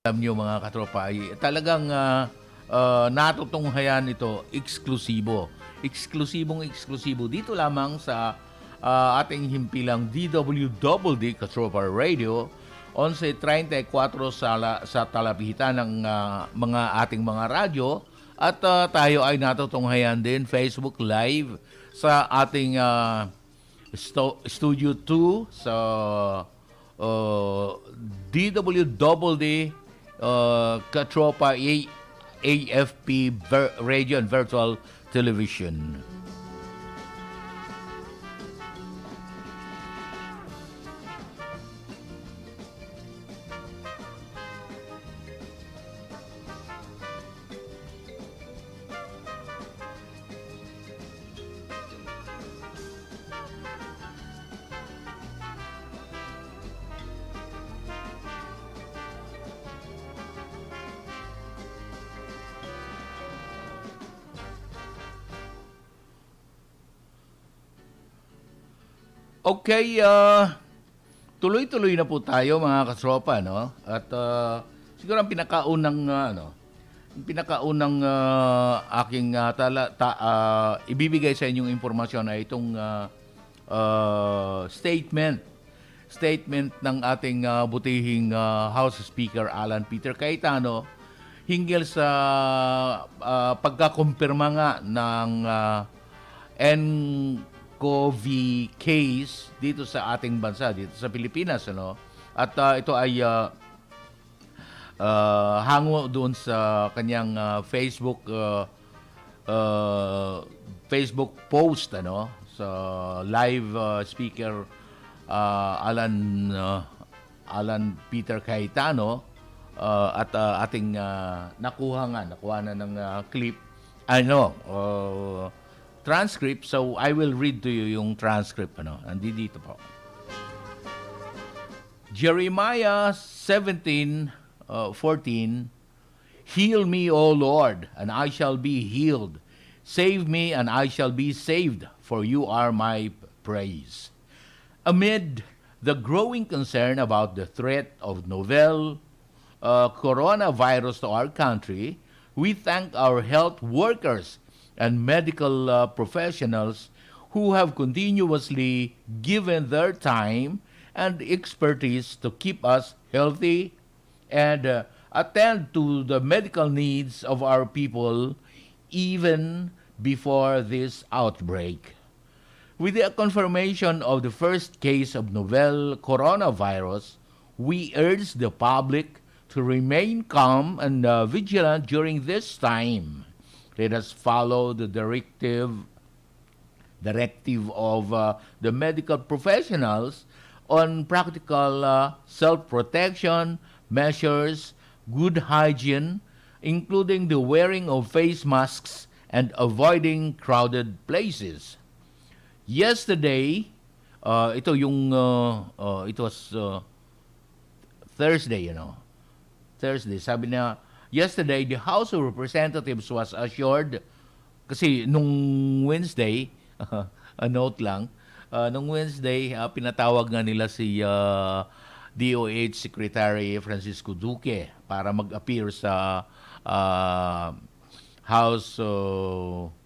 Alam niyo mga katropa, ay talagang natutunghayan ito eksklusibo. Eksklusibo dito lamang sa ating himpilang DWDD Katropa Radio 11:34 sa talapihitan ng mga ating mga radyo at tayo ay natutunghayan din Facebook Live sa ating Studio 2 sa DWDD Katropa AFP Radio and Virtual Television. Okay, tuloy-tuloy na po tayo mga katropa, no? At siguro ang pinakaunang aking ibibigay sa inyong impormasyon ay itong statement ng ating butihing House Speaker Alan Peter Cayetano hinggil sa pagkakumpirma nga ng COVID case dito sa ating bansa, dito sa Pilipinas, ano? At ito ay hango doon sa kanyang Facebook post, ano, sa live speaker Alan Peter Cayetano at ating nakuha na ng clip, transcript. So I will read to you yung transcript, ano. Nandito po. Jeremiah 17:14, Heal me, O Lord, and I shall be healed. Save me, and I shall be saved, for you are my praise. Amid the growing concern about the threat of novel coronavirus to our country, we thank our health workers and medical professionals who have continuously given their time and expertise to keep us healthy and attend to the medical needs of our people even before this outbreak. With the confirmation of the first case of novel coronavirus, we urge the public to remain calm and vigilant during this time. Let us follow the directive of the medical professionals on practical self-protection measures, good hygiene, including the wearing of face masks and avoiding crowded places. Yesterday, it was Thursday, Thursday, sabi niya, yesterday, the House of Representatives was assured, kasi nung Wednesday, a note lang, nung Wednesday, pinatawag nga nila si DOH Secretary Francisco Duque para mag-appear sa House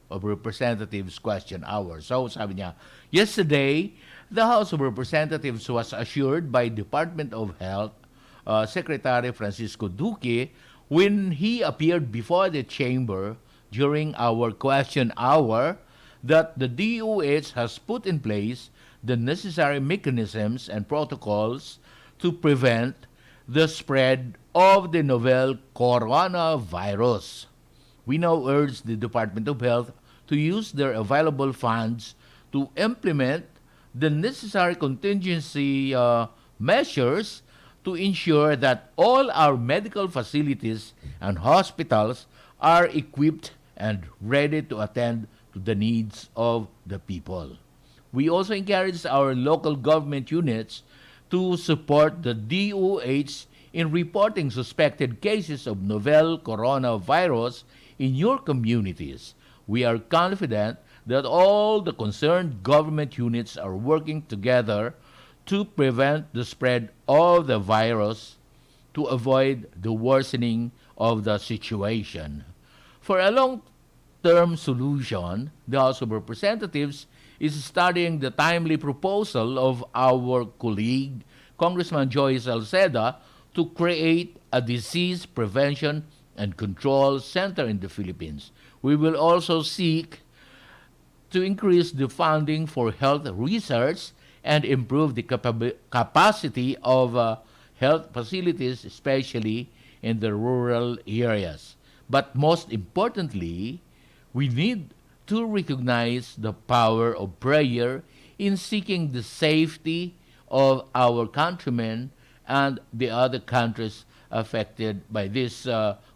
of Representatives question hour. So, sabi niya, yesterday, the House of Representatives was assured by Department of Health Secretary Francisco Duque when he appeared before the chamber during our question hour that the DOH has put in place the necessary mechanisms and protocols to prevent the spread of the novel coronavirus. We now urge the Department of Health to use their available funds to implement the necessary contingency measures to ensure that all our medical facilities and hospitals are equipped and ready to attend to the needs of the people. We also encourage our local government units to support the DOH in reporting suspected cases of novel coronavirus in your communities. We are confident that all the concerned government units are working together to prevent the spread of the virus to avoid the worsening of the situation. For a long-term solution, the House of Representatives is studying the timely proposal of our colleague, Congressman Joy Salceda, to create a disease prevention and control center in the Philippines. We will also seek to increase the funding for health research and improve the capacity of health facilities, especially in the rural areas. But most importantly, we need to recognize the power of prayer in seeking the safety of our countrymen and the other countries affected by this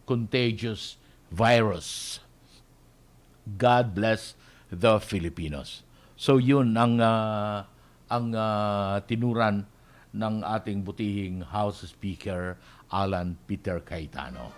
contagious virus. God bless the Filipinos. So yun ang tinuran ng ating butihing House Speaker Alan Peter Cayetano.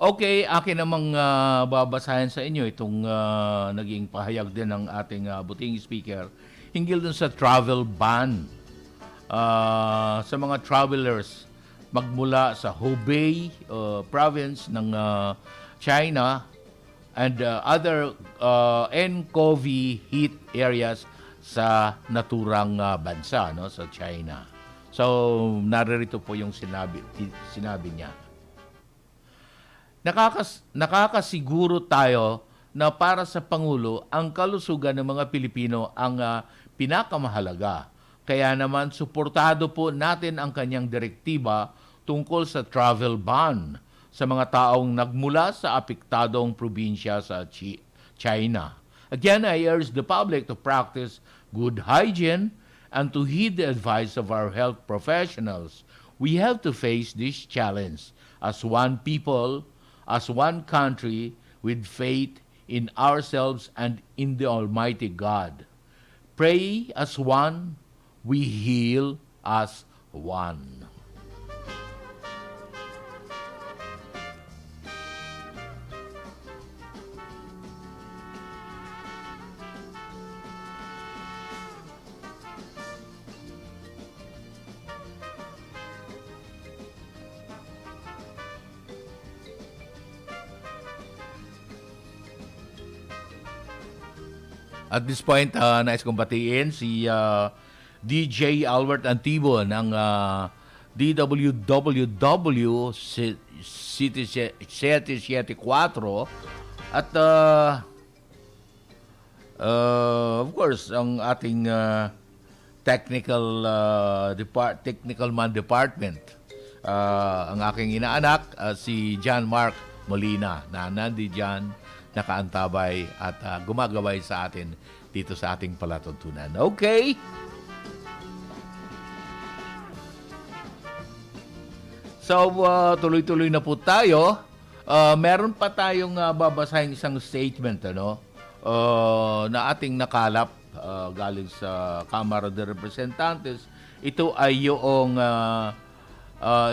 Okay, akin namang babasahin sa inyo itong naging pahayag din ng ating buting speaker hinggil dun sa travel ban sa mga travelers magmula sa Hubei province ng China and other nCoV hit areas sa naturang bansa, no, sa China. So, naririto po yung sinabi niya. Nakakasiguro tayo na para sa Pangulo, ang kalusugan ng mga Pilipino ang pinakamahalaga. Kaya naman, suportado po natin ang kanyang direktiba tungkol sa travel ban sa mga taong nagmula sa apektadong probinsya sa China. Again, I urge the public to practice good hygiene and to heed the advice of our health professionals. We have to face this challenge as one people, as one country, with faith in ourselves and in the Almighty God. Pray as one, we heal as one. At this point, nais kong batiin si DJ Albert Antibo ng DWWW City 774 at of course, ang ating technical man department, ang aking inaanak, si John Mark Molina, na nandiyan nakaantabay at gumagabay sa atin dito sa ating palatuntunan. Okay? So, tuloy-tuloy na po tayo. Meron pa tayong babasahin isang statement na ating nakalap galing sa Kamara de Representantes. Ito ay yung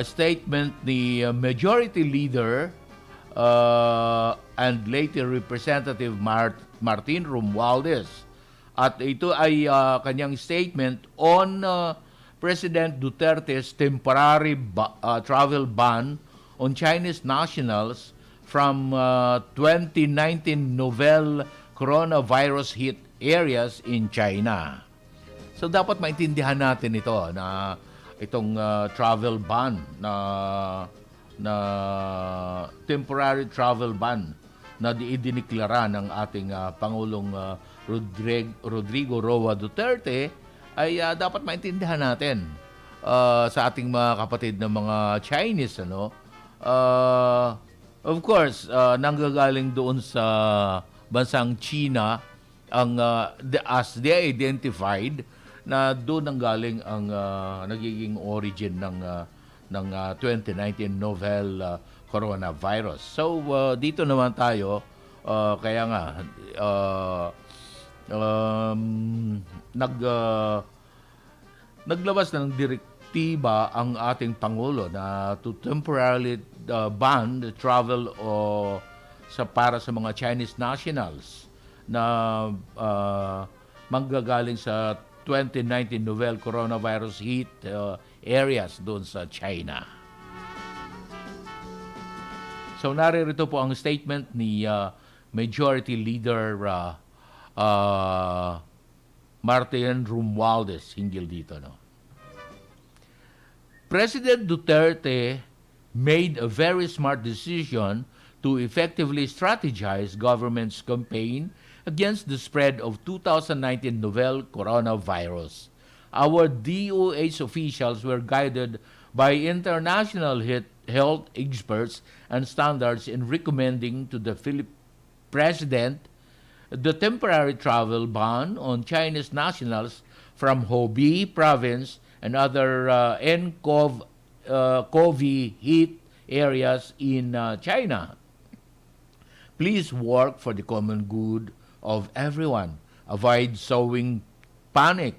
statement ni Majority Leader and later Representative Martin Romualdez. At ito ay kanyang statement on President Duterte's temporary travel ban on Chinese nationals from 2019 novel coronavirus hit areas in China. So dapat maintindihan natin ito na itong travel ban na temporary travel ban na idineklara ng ating Pangulong Rodrigo Roa Duterte ay dapat maintindihan natin sa ating mga kapatid na mga Chinese. Of course, nanggagaling doon sa bansang China as they identified na doon nanggaling ang nagiging origin ng 2019 novel coronavirus. So, dito naman tayo, Kaya nga, uh, um, nag, naglabas ng direktiba ang ating Pangulo na to temporarily ban the travel para sa mga Chinese nationals na manggagaling sa 2019 novel coronavirus hit areas doon sa China. So naririto po ang statement ni Majority Leader Martin Romualdez hinggil dito. No? President Duterte made a very smart decision to effectively strategize government's campaign against the spread of 2019 novel coronavirus. Our DOH officials were guided by international health experts and standards in recommending to the Philippine President the temporary travel ban on Chinese nationals from Hubei province and other COVID hit areas in China. Please work for the common good of everyone. Avoid sowing panic.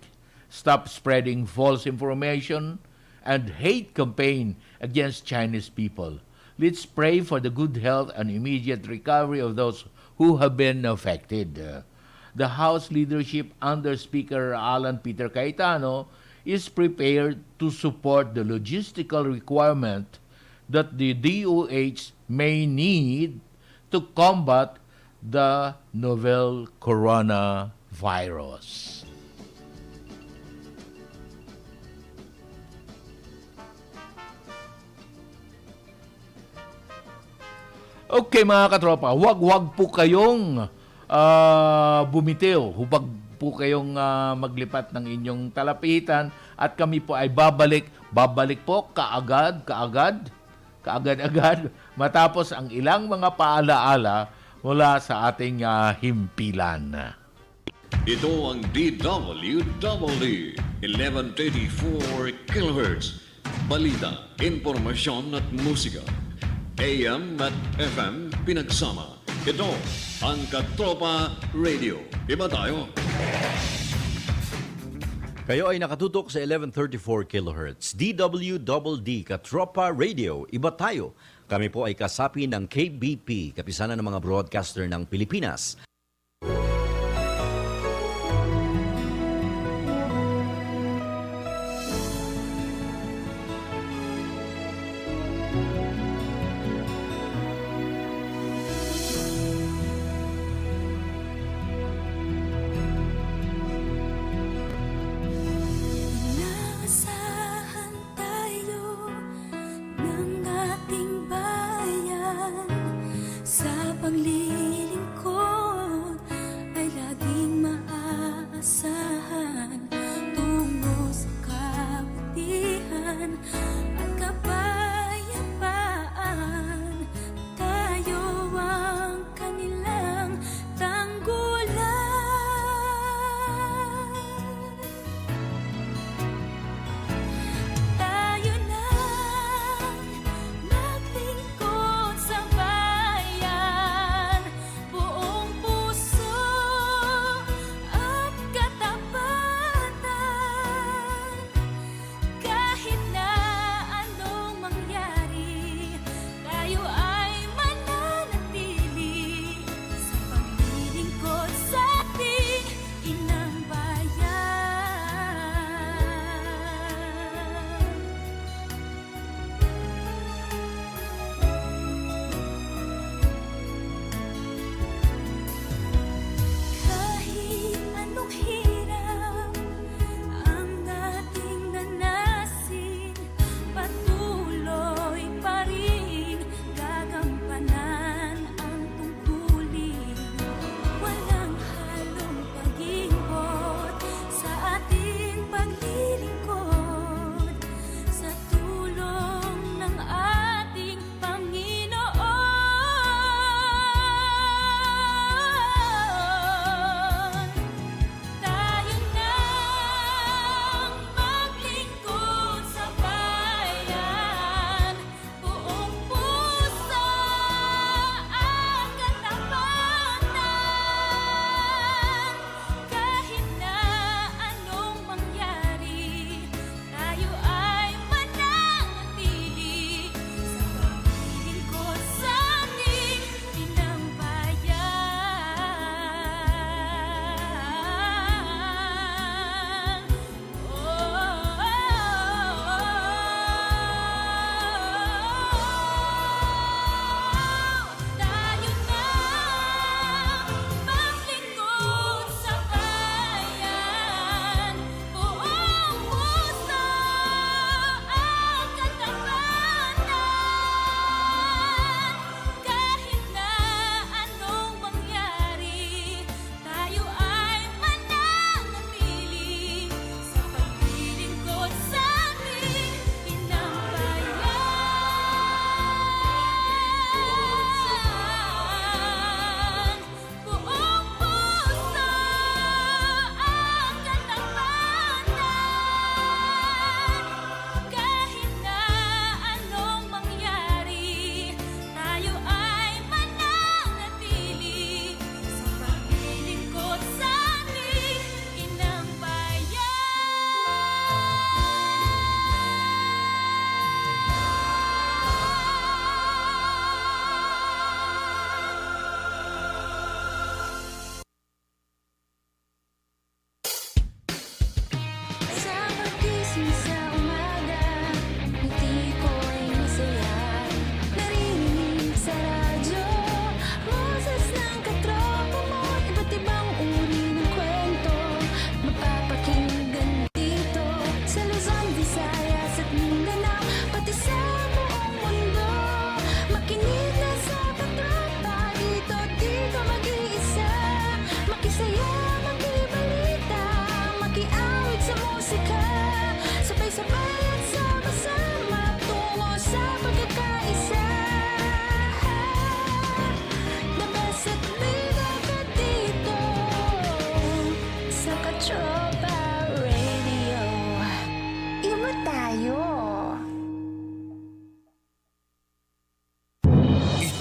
Stop spreading false information and hate campaign against Chinese people. Let's pray for the good health and immediate recovery of those who have been affected. The House leadership under Speaker Alan Peter Cayetano is prepared to support the logistical requirement that the DOH may need to combat the novel coronavirus. Okay mga katropa, wag po kayong bumitiw, hubag po kayong maglipat ng inyong talapitan at kami po ay babalik po kaagad matapos ang ilang mga paalaala mula sa ating himpilan. Ito ang DWW 1134 kHz. Balita, impormasyon at musika. AM at FM pinagsama. Ito ang Katropa Radio. Iba tayo. Kayo ay nakatutok sa 1134 kHz. DWDD Katropa Radio. Iba tayo. Kami po ay kasapi ng KBP, kapisanan ng mga broadcaster ng Pilipinas.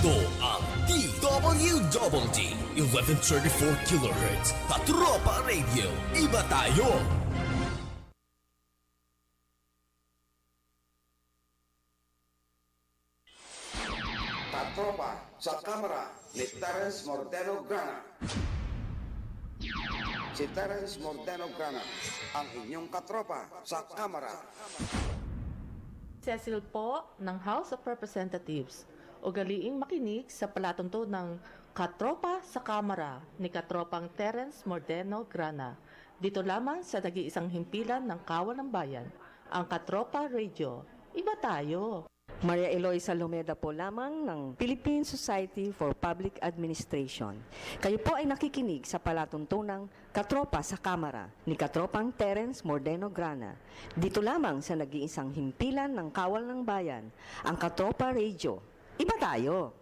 Ito ang DWDD 1134 kHz Katropa Radio. Iba tayo! Katropa sa kamera ni Terence Mordeno Gran. Si Terence Mordeno Gran, ang inyong katropa sa kamera. Cecil po ng House of Representatives. Ugaliing makinig sa palatuntunang Katropa sa Kamara ni Katropang Terence Mordeno Gran. Dito lamang sa nag-iisang himpilan ng Kawal ng Bayan, ang Katropa Radio. Iba tayo! Maria Eloisa Lumeda po lamang ng Philippine Society for Public Administration. Kayo po ay nakikinig sa palatuntunang Katropa sa Kamara ni Katropang Terence Mordeno Gran. Dito lamang sa nag-iisang himpilan ng Kawal ng Bayan, ang Katropa Radio. Iba tayo!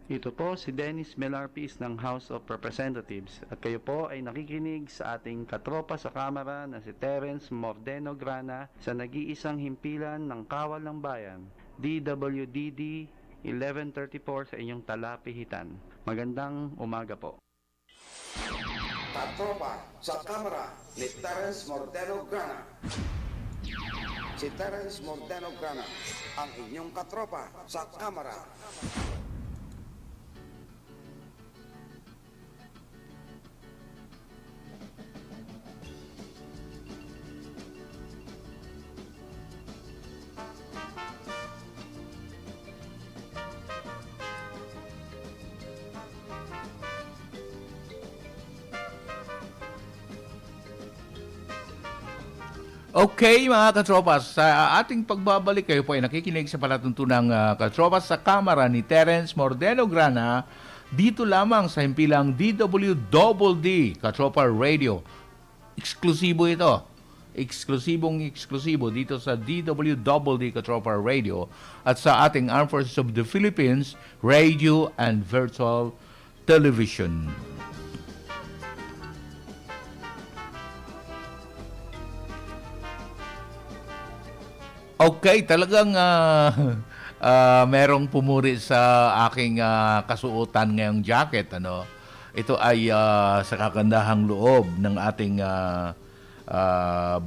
Ito po si Dennis Melarpis ng House of Representatives at kayo po ay nakikinig sa ating katropa sa Kamara na si Terence Mordeno Gran sa nag-iisang himpilan ng Kawal ng Bayan, DWDD 1134 sa inyong talapihitan. Magandang umaga po. Katropa sa kamera ni Terence Mordeno Gran. Si Terence Mordeno Gran, ang inyong katropa sa kamera. Okay, mga katropas, sa ating pagbabalik kayo po ay nakikinig sa palatuntunang Katropas sa Kamara ni Terence Mordeno Gran dito lamang sa himpilang DWDD Katropa Radio. Eksklusibo ito. Eksklusibo dito sa DWDD Katropa Radio at sa ating Armed Forces of the Philippines Radio and Virtual Television. Okay, talagang merong pumuri sa aking kasuotan ngayong jacket. Ito ay sa kakandahang loob ng ating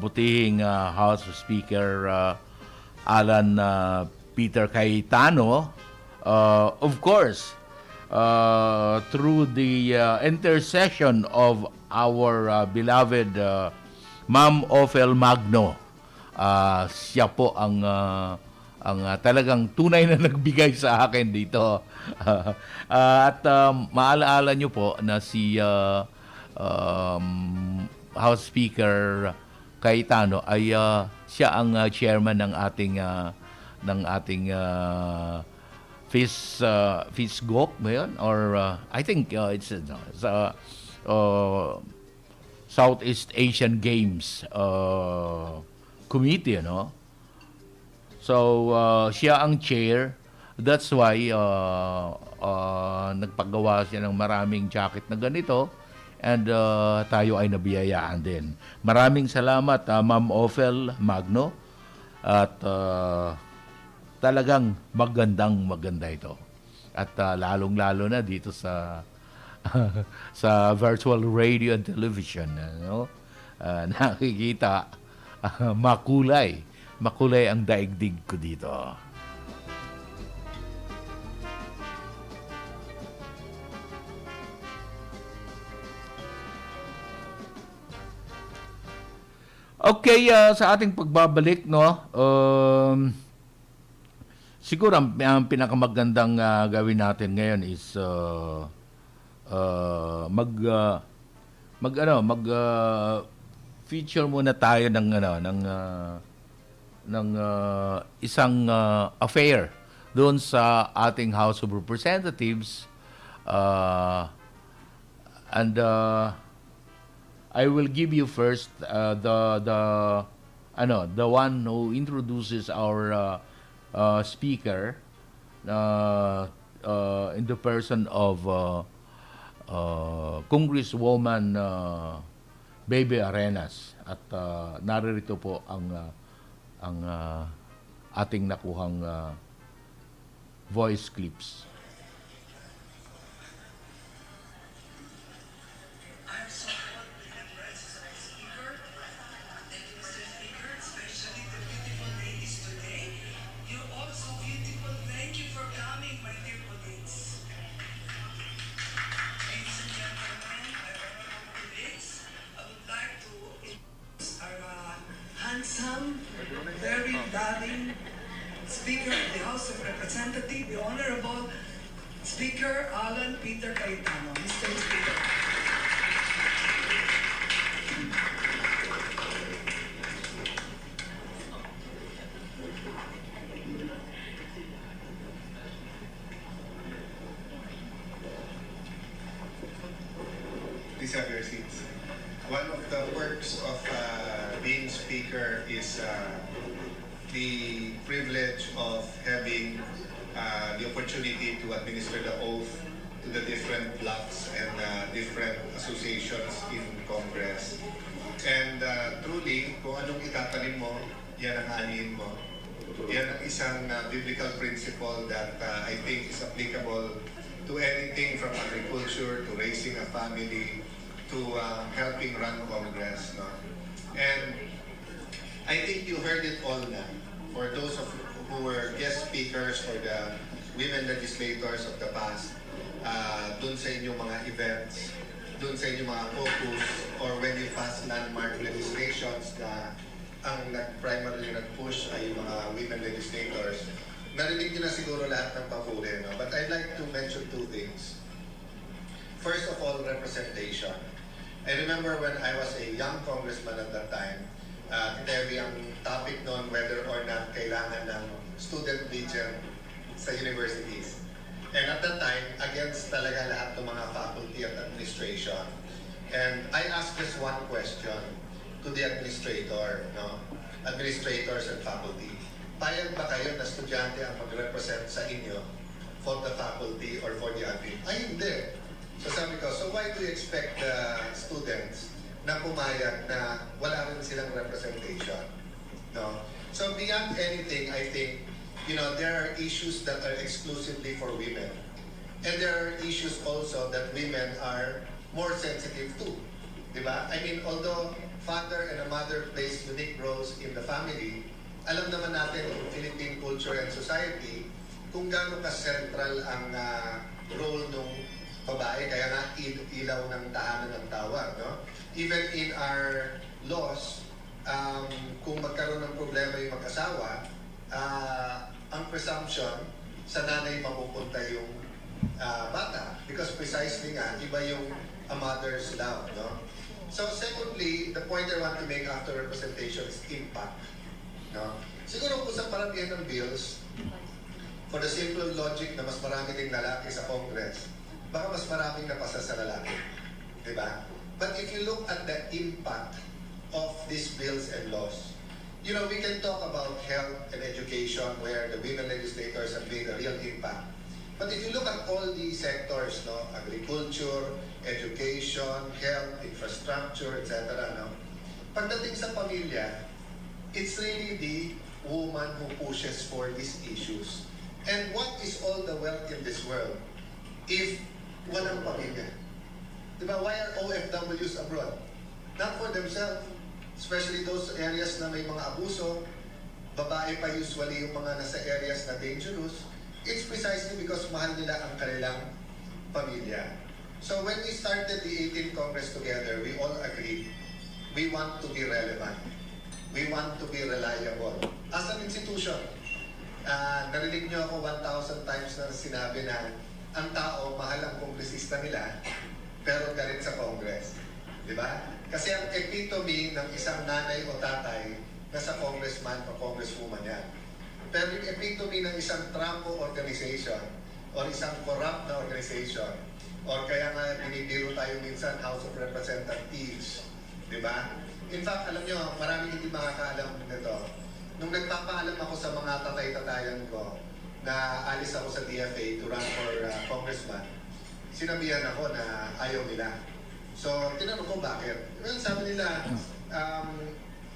butihing House Speaker Alan Peter Cayetano. Of course, through the intercession of our beloved Ma'am Ophel Magno. Siya po ang talagang tunay na nagbigay sa akin dito. At maalaala nyo po na si House Speaker Cayetano ay siya ang chairman ng ating FISGOC ba yun? Or I think it's Southeast Asian Games Committee, So, siya ang chair. That's why nagpagawa siya ng maraming jacket na ganito and tayo ay nabiyayaan din. Maraming salamat, Ma'am Ophel Magno. At talagang maganda ito. At lalong-lalo na dito sa sa virtual radio and television. Nakikita makulay ang daigdig ko dito. Okay, sa ating pagbabalik, siguro ang pinakamagandang gawin natin ngayon is feature muna tayo ng isang affair doon sa ating House of Representatives, and I will give you first the one who introduces our speaker in the person of Congresswoman Baby Arenas. At naririto po ang ating nakuhang voice clips. Honorable Speaker Alan Peter Cayetano. Mr. Speaker. Please have your seats. One of the perks of being speaker is the privilege of having the opportunity to administer the oath to the different blocks and different associations in Congress. And truly, kung anong itatanim mo, yan ang anihin mo. Yan ang isang biblical principle that I think is applicable to anything from agriculture to raising a family to helping run Congress. No? And I think you heard it all na. For those of who were guest speakers or the women legislators of the past, dun sa inyong mga events, dun sa inyong mga focus, or when you pass landmark legislations na ang primarily nag-push ay yung mga women legislators, narinig nyo na siguro lahat ng papuri. No? But I'd like to mention two things. First of all, representation. I remember when I was a young congressman at that time, heavy ang topic noon whether or not kailangan ng student legion sa universities. And at that time, against talaga lahat ng mga faculty at administration. And I asked just one question to the administrator, no? Administrators and faculty. Payag ba kayo na estudyante ang mag-represent sa inyo for the faculty or for the admin? Ay, hindi. So sabi ko, so why do you expect the students na pumayag na wala rin silang representation? No? So beyond anything, I think, you know, there are issues that are exclusively for women. And there are issues also that women are more sensitive to. Diba? I mean, although father and a mother plays unique roles in the family, alam naman natin in Philippine culture and society kung gaano ka-central ang role ng babae, kaya nga ilaw ng tahanan ng tawag. No? Even in our laws, kung magkaroon ng problema yung mag-asawa, ang presumption sa nanay mapupunta yung bata. Because precisely nga, iba yung a mother's love. No? So secondly, the point I want to make after representation is impact. No? Siguro kung sa paramihan ng bills, for the simple logic na mas marami ding lalaki sa Congress, baka mas maraming napasa sa lalaki. Diba? But if you look at the impact of these bills and laws, you know, we can talk about health and education where the women legislators have made a real impact. But if you look at all these sectors, no, agriculture, education, health, infrastructure, etc., no, pagdating sa pamilya, it's really the woman who pushes for these issues. And what is all the wealth in this world if walang pamilya? Diba, why are OFWs abroad? Not for themselves, especially those areas na may mga abuso, babae pa usually yung mga nasa areas na dangerous. It's precisely because mahal nila ang kanilang pamilya. So when we started the 18th Congress together, we all agreed we want to be relevant. We want to be reliable. As an institution, narinig nyo ako 1,000 times na sinabi na ang tao, mahal ang kongresista nila, pero galit sa Congress. Di ba? Kasi ang epitome ng isang nanay o tatay na sa congressman o congresswoman yan. Pero yung epitome ng isang Trumpo organization o isang corrupt na organization or kaya nga binibiro tayo minsan House of Representatives. Di ba? In fact, alam nyo, maraming hindi makakaalam nito. Nung nagpapaalam ako sa mga tatay-tatayan ko na alis ako sa DFA to run for congressman, sinabihan ako na ayaw nila. So, tinanong ko bakit. Well, sabi nila,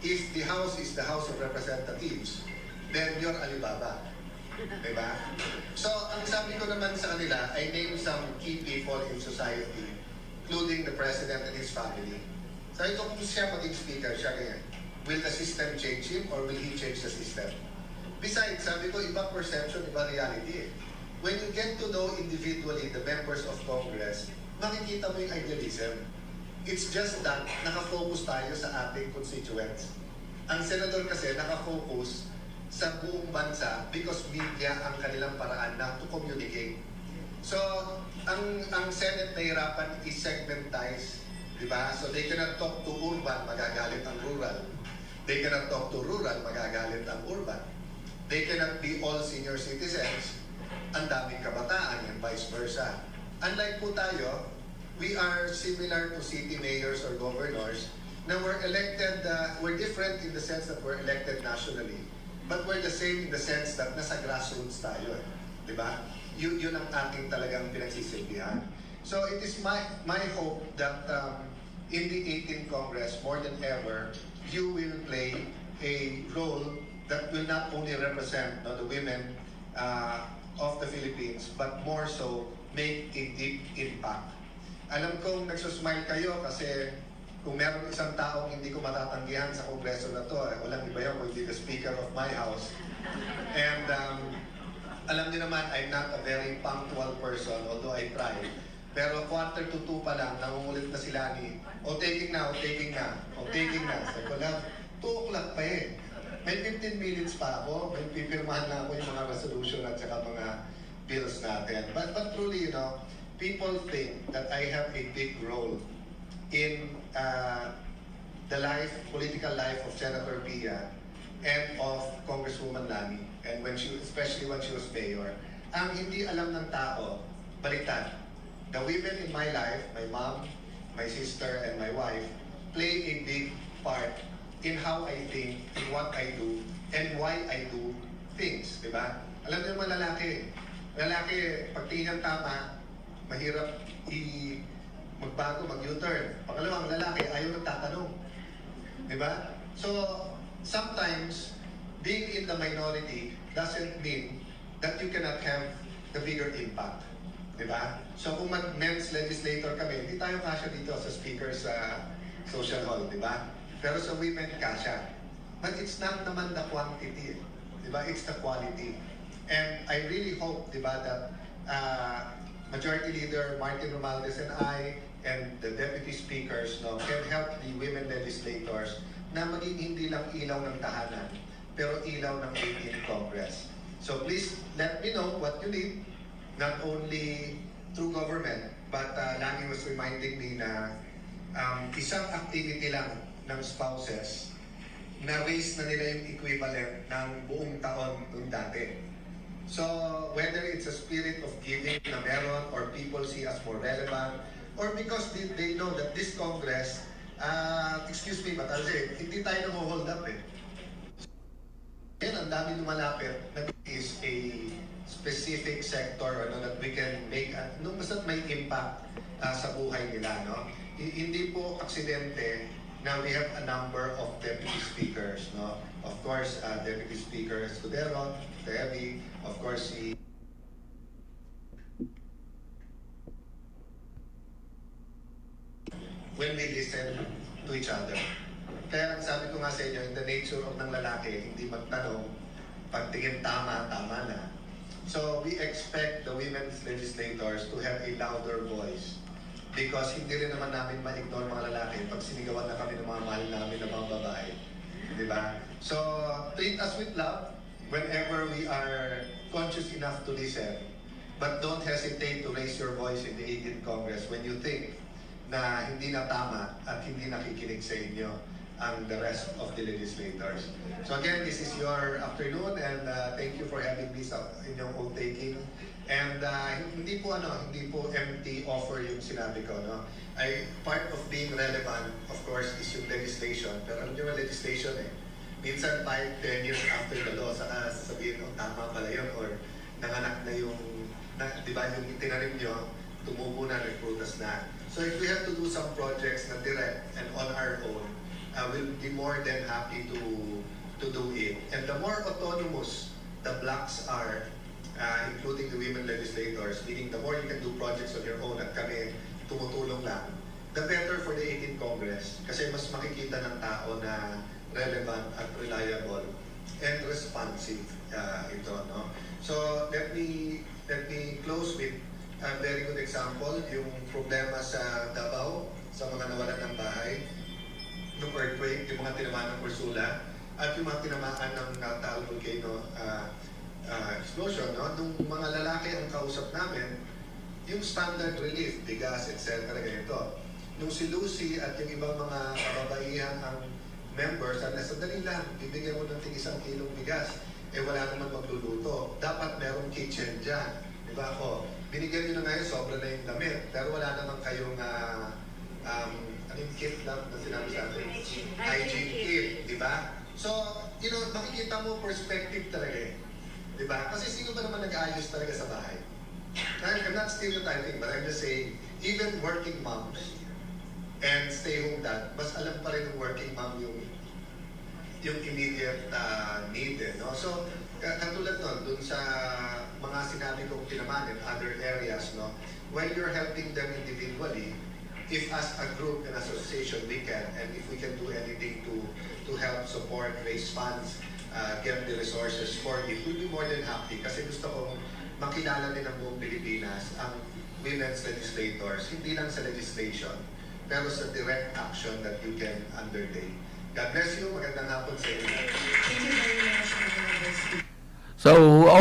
if the House is the House of Representatives, then you're Alibaba. Diba? So, ang sabi ko naman sa kanila, I named some key people in society, including the President and his family. Sabi ko, kung siya maging speaker, siya ganyan. Will the system change him or will he change the system? Besides, sabi ko, iba perception, iba reality. When you get to know individually the members of Congress, makikita mo yung idealism. It's just that nakafocus tayo sa ating constituents. Ang senador kasi nakafocus sa buong bansa because media ang kanilang paraan na to communicate. So, ang Senate nahirapan i-segmentize, di ba? So, they cannot talk to urban, magagalit ang rural. They cannot talk to rural, magagalit ang urban. They cannot be all senior citizens, ang daming kabataan, and vice versa. Unlike po tayo, we are similar to city mayors or governors na we're elected, we're different in the sense that we're elected nationally. But we're the same in the sense that nasa grassroots tayo, di ba? Yun ang ating talagang pinagsisilbihan. So it is my hope that in the 18th Congress, more than ever, you will play a role that will not only represent the women of the Philippines, but more so make a deep impact. Alam kong nagsusmile kayo kasi kung meron isang taong hindi ko matatanggihan sa kongreso na to, walang iba yun kundi the Speaker of my house. And alam niyo naman, I'm not a very punctual person, although I try. Pero 1:45 pa lang, nangungulit na sila ni, taking na. Sabi ko lang, 2 o'clock pa eh. May 15 minutes pa ako, may pipirmahan na ako yung mga resolution at saka mga bills natin. But truly, people think that I have a big role in the political life of Senator Pia and of Congresswoman Lani, and especially when she was mayor. Ang hindi alam ng tao, baliktad. The women in my life, my mom, my sister, and my wife, play a big part in how I think, in what I do, and why I do things, di ba? Alam niyo mga lalaki, pag tingin tama, mahirap magbago, mag-U-turn. Pangalawang lalaki, ayaw nagtatanong. Diba? So, sometimes, being in the minority doesn't mean that you cannot have the bigger impact. Diba? So, kung men's legislator kami, hindi tayo kasya dito sa speaker sa social hall, diba? Pero sa women, kasya. But it's not naman the quantity. Diba? It's the quality. And I really hope, diba, that Majority Leader Martin Romualdez and I and the deputy speakers can help the women legislators na maging hindi lang ilaw ng tahanan, pero ilaw ng 18th Congress. So please let me know what you need, not only through government, but Lani was reminding me na isang activity lang ng spouses na raise na nila yung equivalent ng buong taon nung dati. So, whether it's a spirit of giving na meron, or people see us more relevant, or because they know that this Congress, excuse me, but I'll say, hindi tayo nang-hold up eh. Yan, ang dami lumalapit na is a specific sector that we can make, basta't may impact sa buhay nila. No? Hindi po aksidente na we have a number of deputy speakers. No? Of course, Deputy Speaker Escudero, Tevi, of course, when we listen to each other. Kaya sabi ko nga sa inyo, in the nature of ng lalaki, hindi magtanong, pagtingin tama, tama na. So we expect the women's legislators to have a louder voice. Because hindi rin naman namin ma-ignore mga lalaki pag sinigawan na kami ng mga mahal namin ng mga babae. Diba? So, treat us with love whenever we are conscious enough to listen. But don't hesitate to raise your voice in the 18th Congress when you think na hindi na tama at hindi nakikinig sa inyo ang the rest of the legislators. So again, this is your afternoon and thank you for having me sa inyong oath taking. And hindi po empty offer yung sinabi ko, no? Part of being relevant, of course, is yung legislation. Pero alam nyo yung legislation minsan 5-10 years after the law, saka sasabihin, tama pala yun, or nanganak na yung, di ba, yung tinanim nyo, tumubo na, nagprutas na. So if we have to do some projects na direct and on our own, we'll be more than happy to do it. And the more autonomous the blocks are, including the women legislators, meaning the more you can do projects on your own at kami tumutulong lang, the better for the 18th Congress. Kasi mas makikita ng tao na relevant at reliable and responsive ito. No? So let me close with a very good example, yung problema sa Davao, sa mga nawalan ng bahay, ng earthquake, yung mga tinamaan ng Ursula. at yung mga tinamaan ng Natal volcano explosion, no? Nung mga lalaki ang kausap namin, yung standard relief, bigas, etc. ganito. Nung si Lucy at yung ibang mga kababaihan ang members, sabi na, sandali lang, bibigyan mo ng tig-1 kilong bigas. Eh wala naman magluluto. Dapat merong kitchen dyan. Diba ako? Binigyan nyo na ngayon, sobra na yung damit. Pero wala naman kayong ano yung kit lang na sinabi sa atin? Hygiene kit. Diba? So, makikita mo perspective talaga eh. Diba? Kasi sino ba naman nag-aayos talaga sa bahay? I'm not stereotyping, but I'm just saying, even working moms and stay-home dad, mas alam pa rin ng working mom yung immediate need. No? So, katulad nun, dun sa mga sinabi kong tinaman in other areas, no? While you're helping them individually, if as a group and association we can, and if we can do anything to help support, raise funds, get the resources for it, we'll be more than happy. Kasi gusto kong makilala din ang buong Pilipinas ang women's legislators, hindi lang sa legislation, pero sa direct action that you can undertake. God bless you. Magandang hapon sa inyo. Thank you very much, Honorable Speaker. So,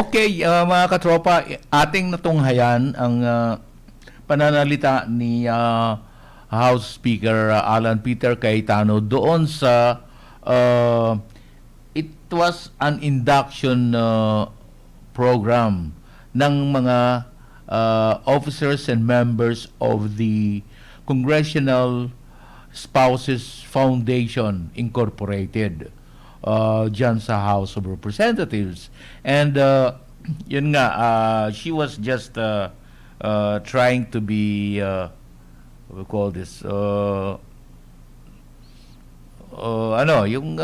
okay, mga katropa, ating natunghayan ang pananalita ni House Speaker Alan Peter Cayetano doon sa it was an induction program ng mga officers and members of the Congressional Spouses Foundation Incorporated dyan sa House of Representatives. And yun nga, she was just trying to be what we call this yung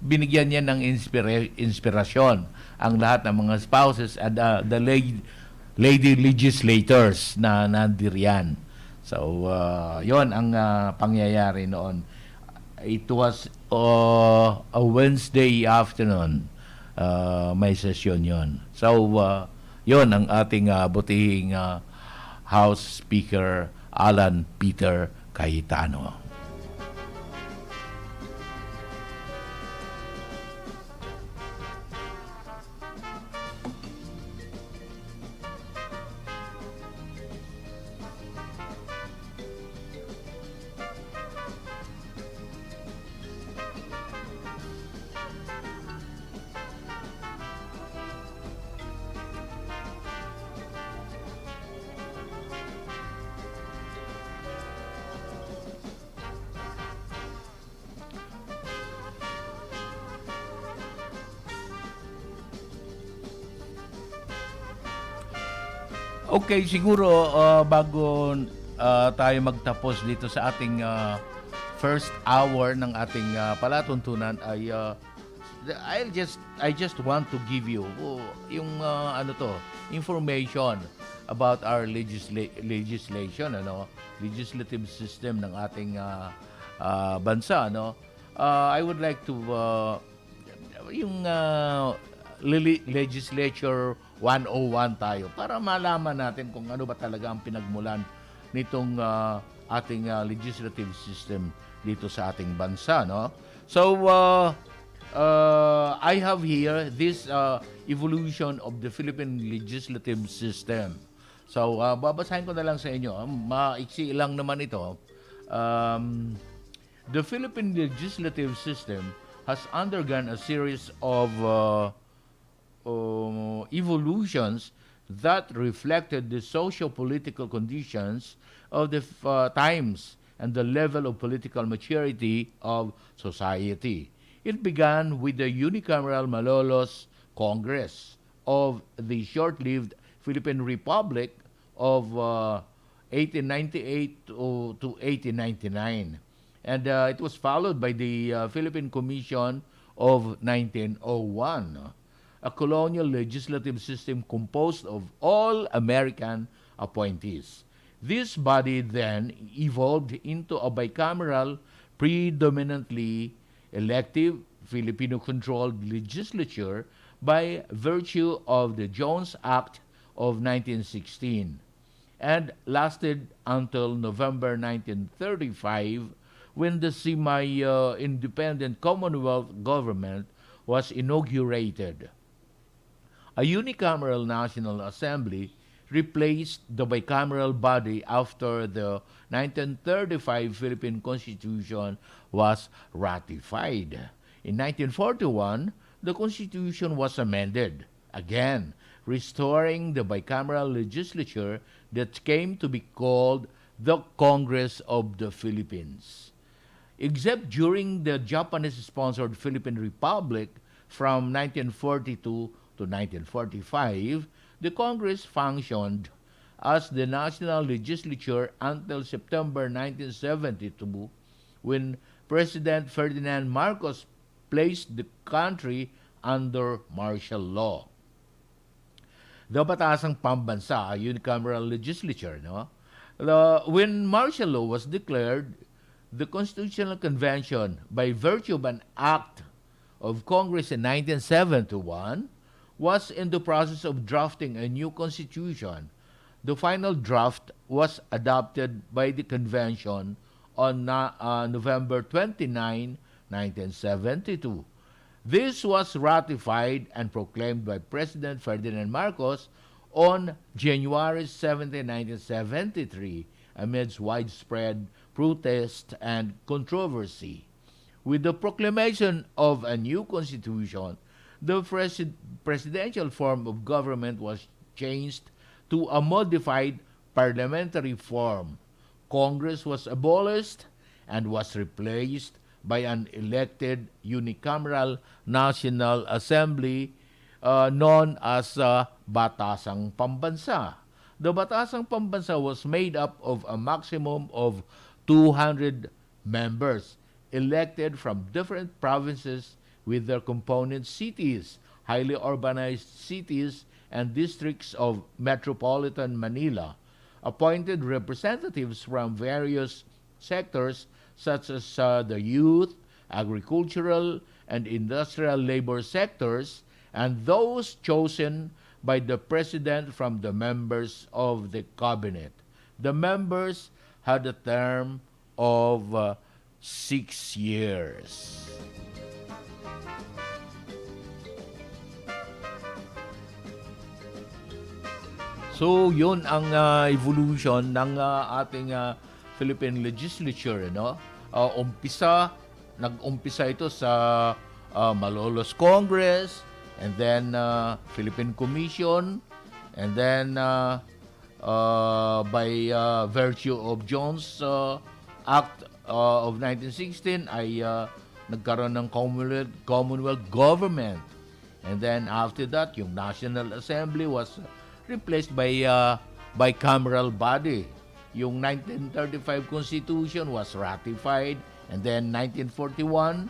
binigyan niya ng inspirasyon ang lahat ng mga spouses at the lady legislators na nandiriyan. So, yon ang pangyayari noon. It was a Wednesday afternoon. May sesyon yon. So, yon ang ating butihing House Speaker Alan Peter Cayetano. Okay, siguro bago tayo magtapos dito sa ating first hour ng ating palatuntunan ay I just want to give you yung information about our legislation, legislative system ng ating bansa, I would like to yung legislature 101 tayo para malaman natin kung ano ba talaga ang pinagmulan nitong ating legislative system dito sa ating bansa, So I have here this evolution of the Philippine legislative system. So babasahin ko na lang sa inyo, maiksi lang naman ito. The Philippine legislative system has undergone a series of evolutions that reflected the socio-political conditions of the times and the level of political maturity of society. It began with the unicameral Malolos Congress of the short-lived Philippine Republic of 1898 to 1899. And it was followed by the Philippine Commission of 1901. A colonial legislative system composed of all American appointees. This body then evolved into a bicameral, predominantly elective, Filipino-controlled legislature by virtue of the Jones Act of 1916 and lasted until November 1935 when the semi-independent Commonwealth government was inaugurated. A unicameral National Assembly replaced the bicameral body after the 1935 Philippine Constitution was ratified. In 1941, the Constitution was amended, again restoring the bicameral legislature that came to be called the Congress of the Philippines. Except during the Japanese-sponsored Philippine Republic from 1942 to 1945, the Congress functioned as the national legislature until September 1972, when President Ferdinand Marcos placed the country under martial law. The Batasang Pambansa, a unicameral legislature, no? When martial law was declared, the Constitutional Convention, by virtue of an act of Congress in 1971, was in the process of drafting a new constitution. The final draft was adopted by the convention on November 29, 1972. This was ratified and proclaimed by President Ferdinand Marcos on January 17, 1973, amidst widespread protest and controversy. With the proclamation of a new constitution, the presidential form of government was changed to a modified parliamentary form. Congress was abolished and was replaced by an elected unicameral National Assembly known as Batasang Pambansa. The Batasang Pambansa was made up of a maximum of 200 members elected from different provinces with their component cities, highly urbanized cities, and districts of metropolitan Manila. Appointed representatives from various sectors such as the youth, agricultural, and industrial labor sectors, and those chosen by the President from the members of the Cabinet. The members had a term of 6 years. So, yun ang evolution ng ating Philippine legislature, no? Nag-umpisa ito sa Malolos Congress, and then Philippine Commission, and then by virtue of Jones Act of 1916 ay nagkaroon ng Commonwealth government. And then after that, yung National Assembly was replaced by bicameral body. Yung 1935 Constitution was ratified, and then 1941,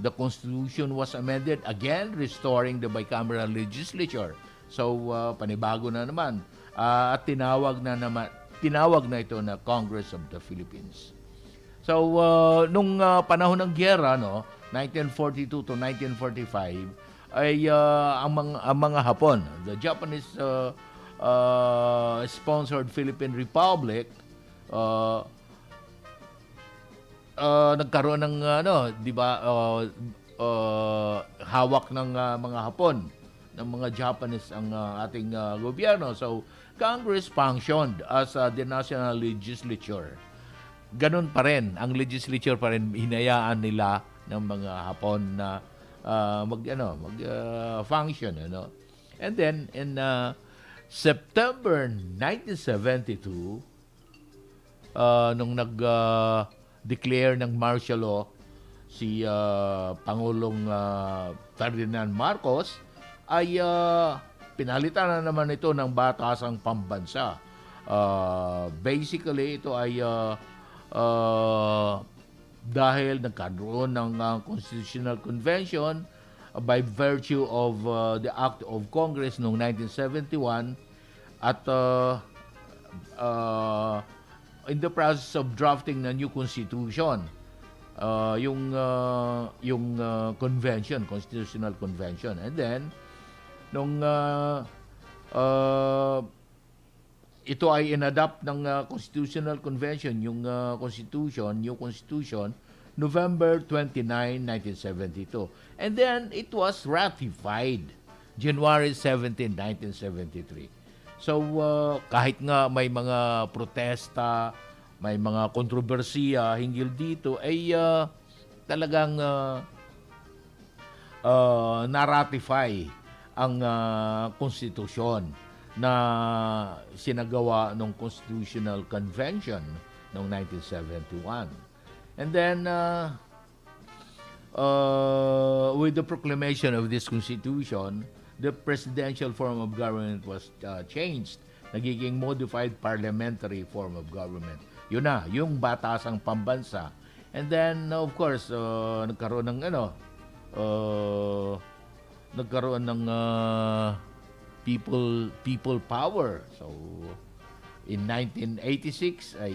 the Constitution was amended, again restoring the bicameral legislature. So panibago na naman at tinawag na ito na Congress of the Philippines. So nung panahon ng giyera, no, 1942 to 1945, ay ang mga Hapon, the Japanese sponsored Philippine Republic, nagkaroon ng di ba, hawak ng mga Hapon, ng mga Japanese ang ating gobyerno. So Congress functioned as the national legislature. Ganun pa rin, ang legislature pa rin hinayaan nila ng mga Hapon na function, And then in September 1972, nung nag-declare ng martial law si Pangulong Ferdinand Marcos, ay pinalitan na naman ito ng Batasang Pambansa. Basically, ito ay dahil nagkaroon ng Constitutional Convention by virtue of the Act of Congress noong 1971 at in the process of drafting na new constitution, yung convention, Constitutional Convention. And then nung ito ay inadapt ng Constitutional Convention, yung new Constitution, November 29, 1972. And then it was ratified January 17, 1973. So kahit nga may mga protesta, may mga kontrobersiya hinggil dito, ay talagang na-ratify ang konstitusyon na sinagawa ng Constitutional Convention noong 1971. And then, with the proclamation of this Constitution, the presidential form of government was changed. Nagiging modified parliamentary form of government. Yun na, yung batasang pambansa. And then, of course, nagkaroon ng people power. So in 1986 ay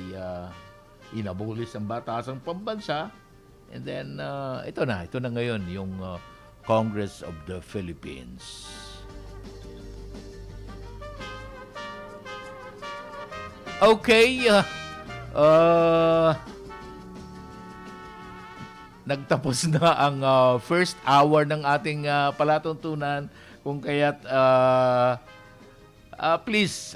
inabulis ang batasang pambansa, and then ito na ngayon yung Congress of the Philippines. Okay, nagtapos na ang first hour ng ating palatuntunan. Kung kaya't please,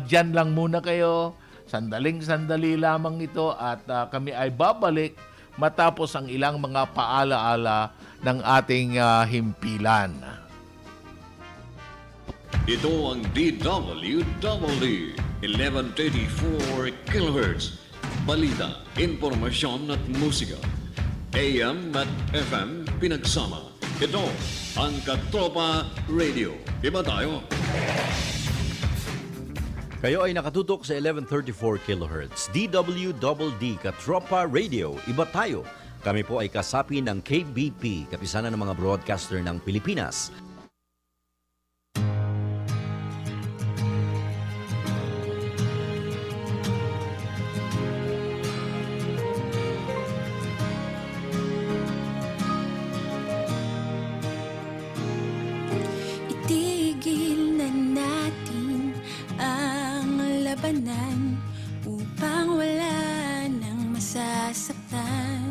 dyan lang muna kayo. Sandaling-sandali lamang ito at kami ay babalik matapos ang ilang mga paalaala ng ating himpilan. Ito ang DWWD 1134 kHz. Balita, impormasyon at musika. AM at FM pinagsama. Ito ang Katropa Radio. Iba tayo. Kayo ay nakatutok sa 1134 kHz. DWDD Katropa Radio. Iba tayo. Kami po ay kasapi ng KBP, Kapisanan ng mga Broadcaster ng Pilipinas. Itigil na natin ang labanan upang wala nang masasaktan.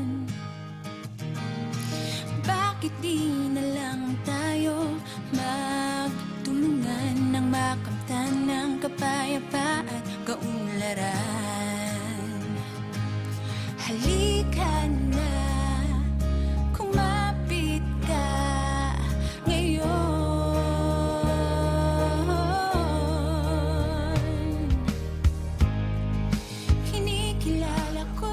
Bakit di na lang tayo magtulungan nang makamtan ng kapayapaan, kaunlaran? Halika na, kumapit ka ngayon. Kinikilala ko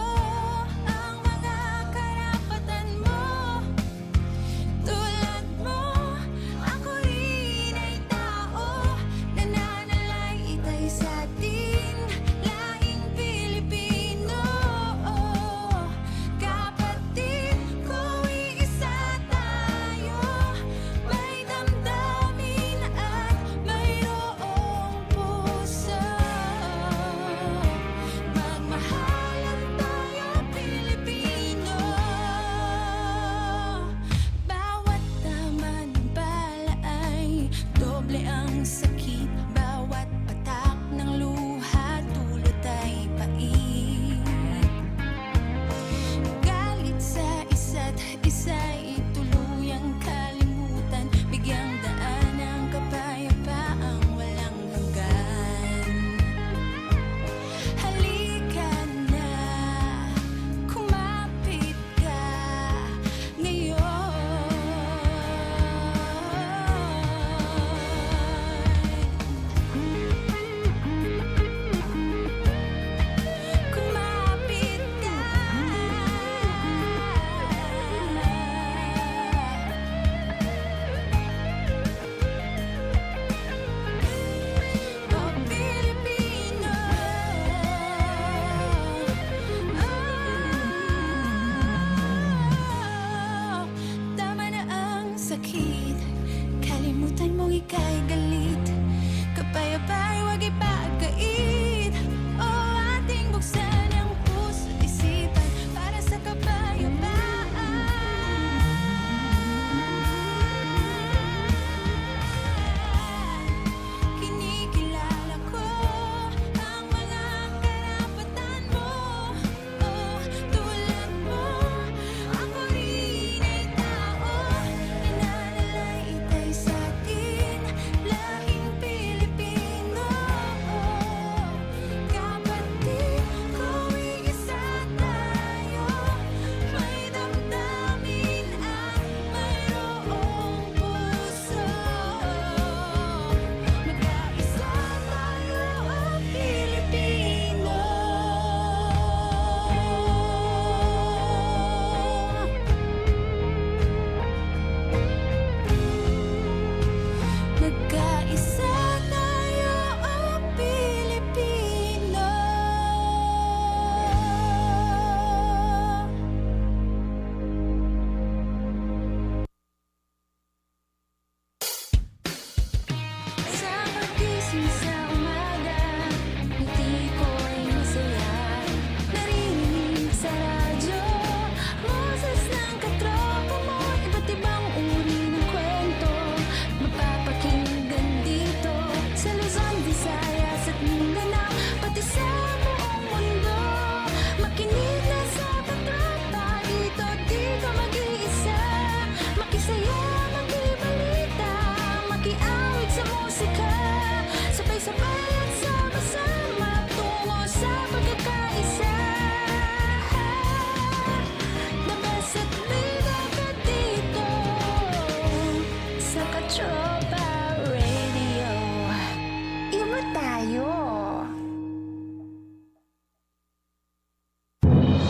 tayo.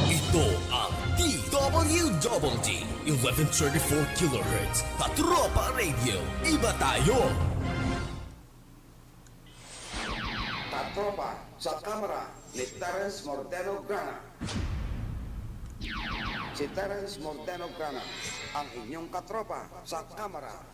Ito ang DWDD 1134 kHz Katropa Radio. Iba tayo. Katropa sa kamera ni Terence Mordeno Gran. Si Terence Mordeno Gran, ang inyong katropa sa kamera.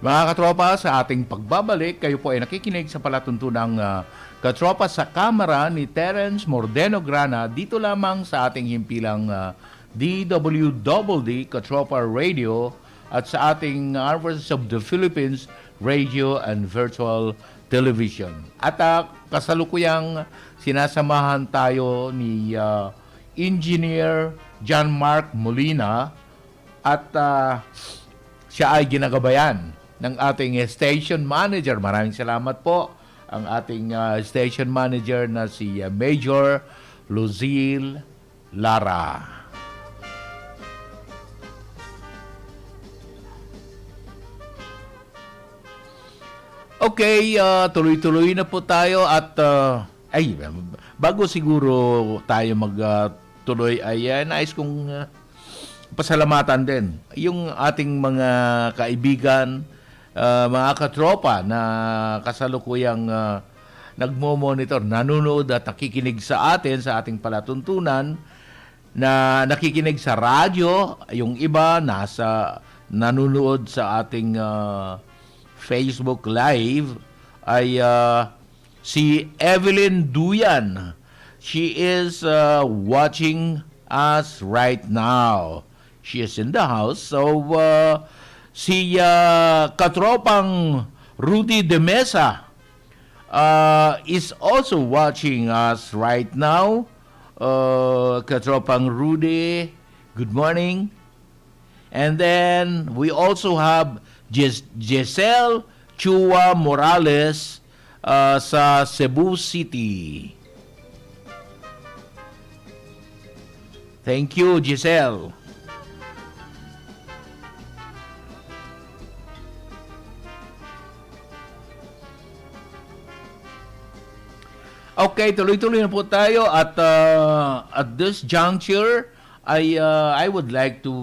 Mga katropa, sa ating pagbabalik, kayo po ay nakikinig sa palatuntunang Katropa sa Kamara ni Terence Mordeno Grana dito lamang sa ating himpilang DWDD Katropa Radio at sa ating Armed Forces of the Philippines Radio and Virtual Television. At kasalukuyang sinasamahan tayo ni Engineer John Mark Molina at siya ay ginagabayan ng ating station manager. Maraming salamat po. Ang ating station manager na si Major Luzil Lara. Okay, tuloy-tuloy na po tayo at bago siguro tayo magtuloy ay nais kong pasalamatan din yung ating mga kaibigan, mga katropa na kasalukuyang nagmo-monitor, nanonood at nakikinig sa atin sa ating palatuntunan, na nakikinig sa radyo, yung iba nanonood sa ating Facebook Live ay si Evelyn Duyan. She is watching us right now. She is in the house. So, si Katropang Rudy de Mesa is also watching us right now. Katropang Rudy, good morning. And then, we also have Giselle Chua Morales sa Cebu City. Thank you, Giselle. Okay, tuloy-tuloy na po tayo at this juncture I would like to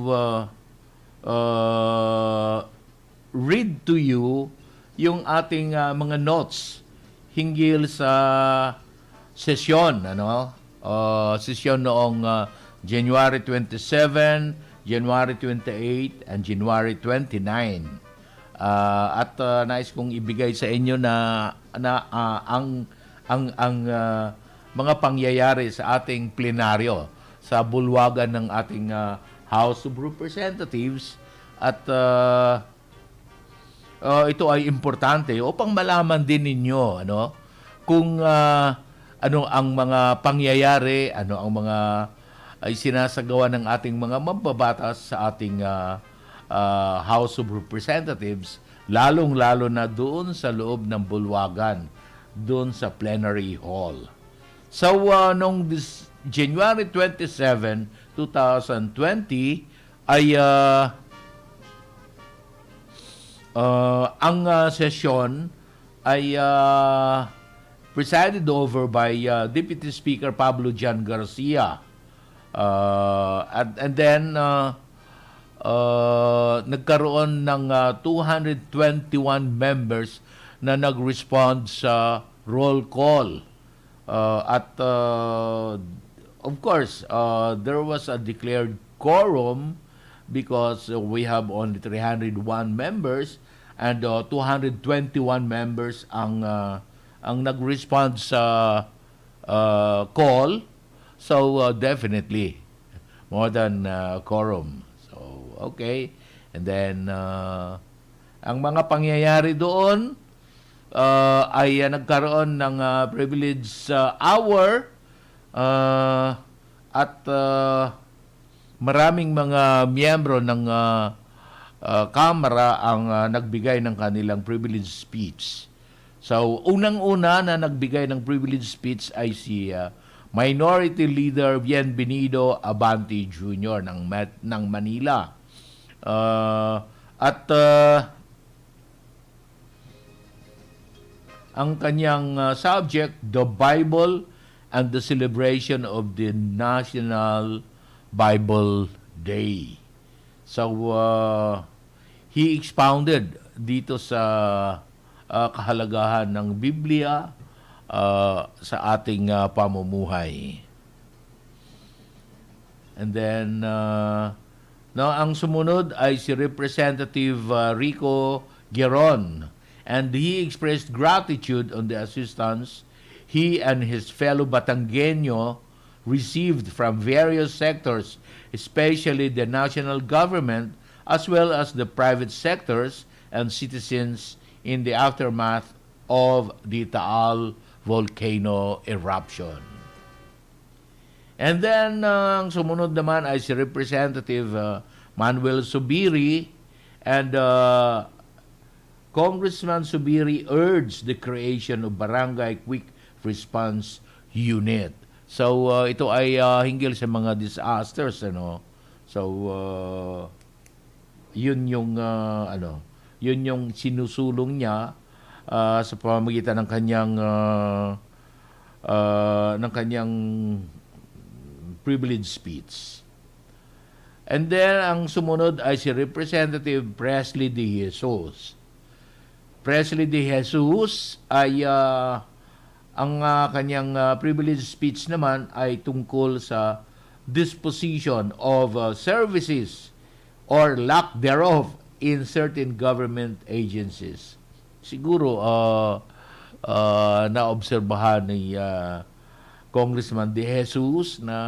read to you yung ating mga notes hinggil sa sesyon, sesyon noong January 27, January 28, and January 29. At nais kong ibigay sa inyo na ang mga pangyayari sa ating plenaryo sa bulwagan ng ating House of Representatives at ito ay importante upang malaman din ninyo kung ano ang mga pangyayari, ano ang mga ay sinasagawa ng ating mga mambabatas sa ating House of Representatives, lalong-lalo na doon sa loob ng bulwagan, doon sa plenary hall. So, noong January 27, 2020, ay ang sesyon ay presided over by Deputy Speaker Pablo Jan Garcia. And then, nagkaroon ng 221 members na nag-respond sa roll call. Of course, there was a declared quorum because we have only 301 members and 221 members ang nag-respond sa call. So, definitely, more than quorum. So, okay. And then, ang mga pangyayari doon, ay nagkaroon ng privilege hour at maraming mga miyembro ng Kamara ang nagbigay ng kanilang privilege speech. So, unang-una na nagbigay ng privilege speech ay si Minority Leader Bienvenido Abante Jr. ng Manila. Ang kanyang subject, the Bible and the celebration of the National Bible Day. So, he expounded dito sa kahalagahan ng Biblia sa ating pamumuhay. And then, ang sumunod ay si Representative Rico Geron, and he expressed gratitude on the assistance he and his fellow Batanggenyo received from various sectors, especially the national government, as well as the private sectors and citizens in the aftermath of the Taal volcano eruption. And then, ang sumunod naman ay si Representative Manuel Subiri, and Congressman Subiri urged the creation of Barangay Quick Response Unit. So, ito ay hinggil sa mga disasters, ano. So, yun yung sinusulong niya sa pamamagitan ng kanyang privilege speech. And then, ang sumunod ay si Representative Presley De Jesus. Presley De Jesus ay ang kanyang privilege speech naman ay tungkol sa disposition of services or lack thereof in certain government agencies. Siguro naobserbahan ni Congressman De Jesus na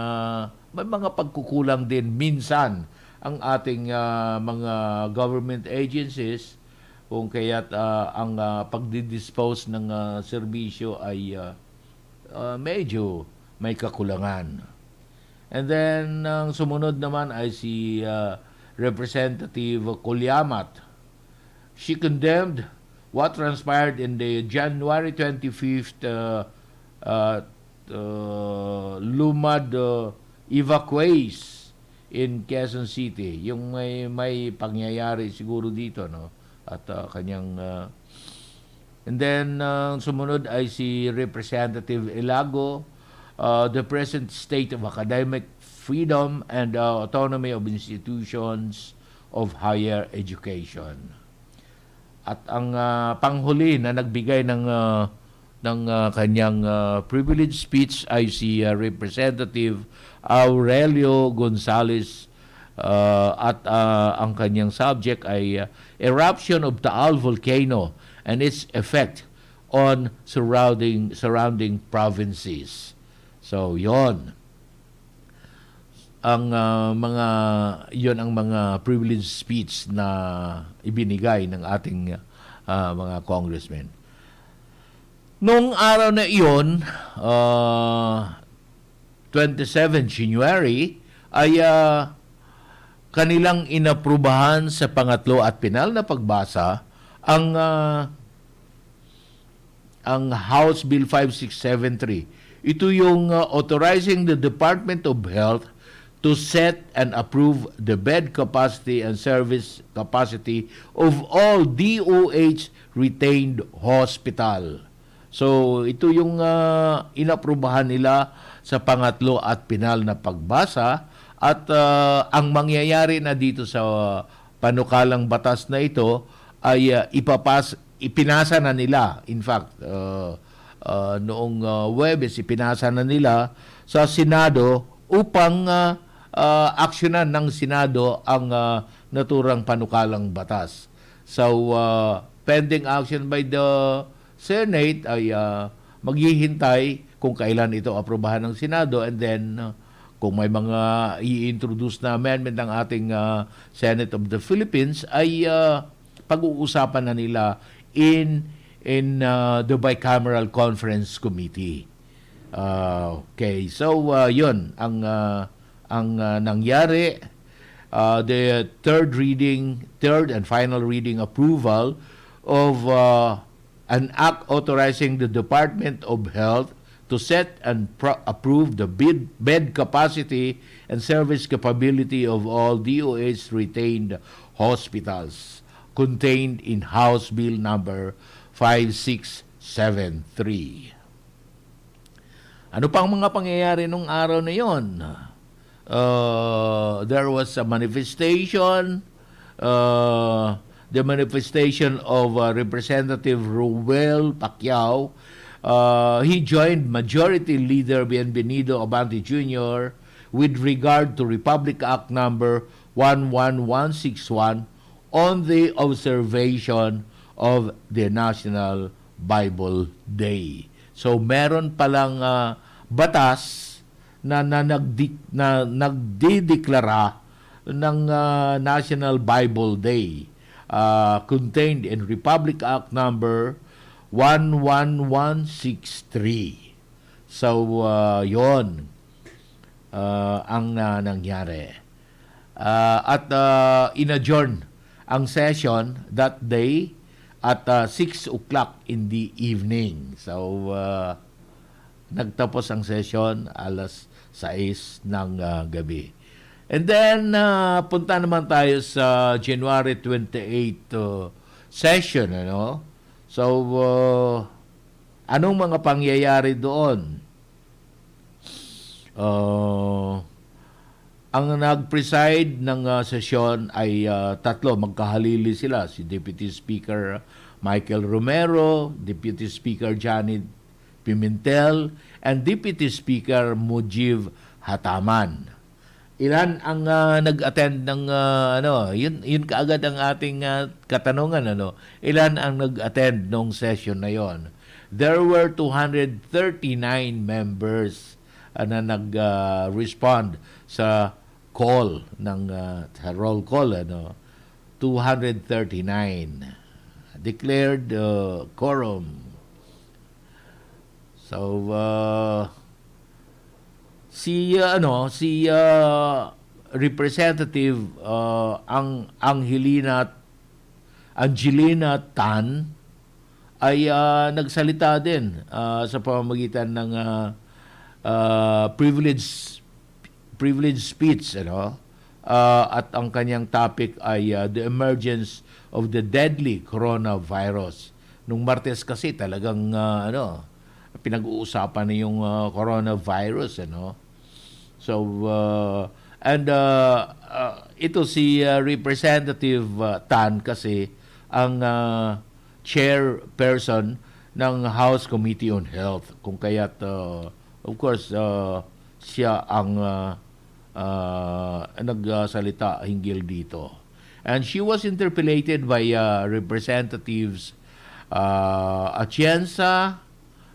may mga pagkukulang din minsan ang ating mga government agencies, kung kaya't ang pagdidispose ng serbisyo ay medyo may kakulangan. And then, ang sumunod naman ay si Representative Colyamat. She condemned what transpired in the January 25th Lumad evacuees in Quezon City. Yung may pangyayari siguro dito, no? At kanyang and then sumunod ay si Representative Ilago, the present state of academic freedom and autonomy of institutions of higher education. At ang panghuli na nagbigay ng kanyang privilege speech ay si Representative Aurelio Gonzales, at ang kanyang subject ay eruption of Taal volcano and its effect on surrounding provinces. So, yon ang mga privilege speech na ibinigay ng ating mga congressmen. Noong araw na iyon, 27 January, ay kanilang inaprubahan sa pangatlo at pinal na pagbasa ang House Bill 5673. Ito yung authorizing the Department of Health to set and approve the bed capacity and service capacity of all DOH retained hospital. So, ito yung inaprubahan nila sa pangatlo at pinal na pagbasa, at ang mangyayari na dito sa panukalang batas na ito ay ipinasa na nila. In fact, noong Huwebes, ipinasa na nila sa Senado upang aksyonan ng Senado ang naturang panukalang batas. So, pending action by the Senate ay maghihintay kung kailan ito aprobahan ng Senado, and then kung may mga i-introduce na amendment ng ating Senate of the Philippines ay pag-uusapan na nila in in the Bicameral Conference Committee. Okay, so yun ang nangyari. The third and final reading approval of an act authorizing the Department of Health to set and approve the bed capacity and service capability of all DOH retained hospitals contained in House Bill number 5673. Ano pang mga pangyayari nung araw na yon? There was a manifestation, the manifestation of Representative Ruel Pacquiao. He joined Majority Leader Bienvenido Abante Jr. with regard to Republic Act number 11161 on the observation of the National Bible Day. So meron palang batas na nagdideklara ng National Bible Day contained in Republic Act number 11163. So yon ang nangyari. At in-adjourn ang session that day at 6 o'clock in the evening. So nagtapos ang session alas 6 ng gabi. And then punta naman tayo sa January 28 session, ano? So anong mga pangyayari doon? Ang nag-preside ng sesyon ay tatlo, magkahalili sila, si Deputy Speaker Michael Romero, Deputy Speaker Johnny Pimentel, and Deputy Speaker Mujib Hataman. Ilan ang nag-attend ng yun kaagad ang ating katanungan, ano? Ilan ang nag-attend nung session na yon? There were 239 members na nag-respond sa call ng sa roll call, ano? 239 declared quorum. So si Representative Angelina Tan ay nagsalita din sa pamamagitan ng privilege speech, ano? At ang kanyang topic ay the emergence of the deadly coronavirus. Nung Martes kasi talagang pinag-uusapan na yung coronavirus, ano? So ito si Representative Tan kasi ang chairperson ng House Committee on Health, kung kaya't of course siya ang nagsalita hinggil dito. And she was interpellated by Representatives Atienza,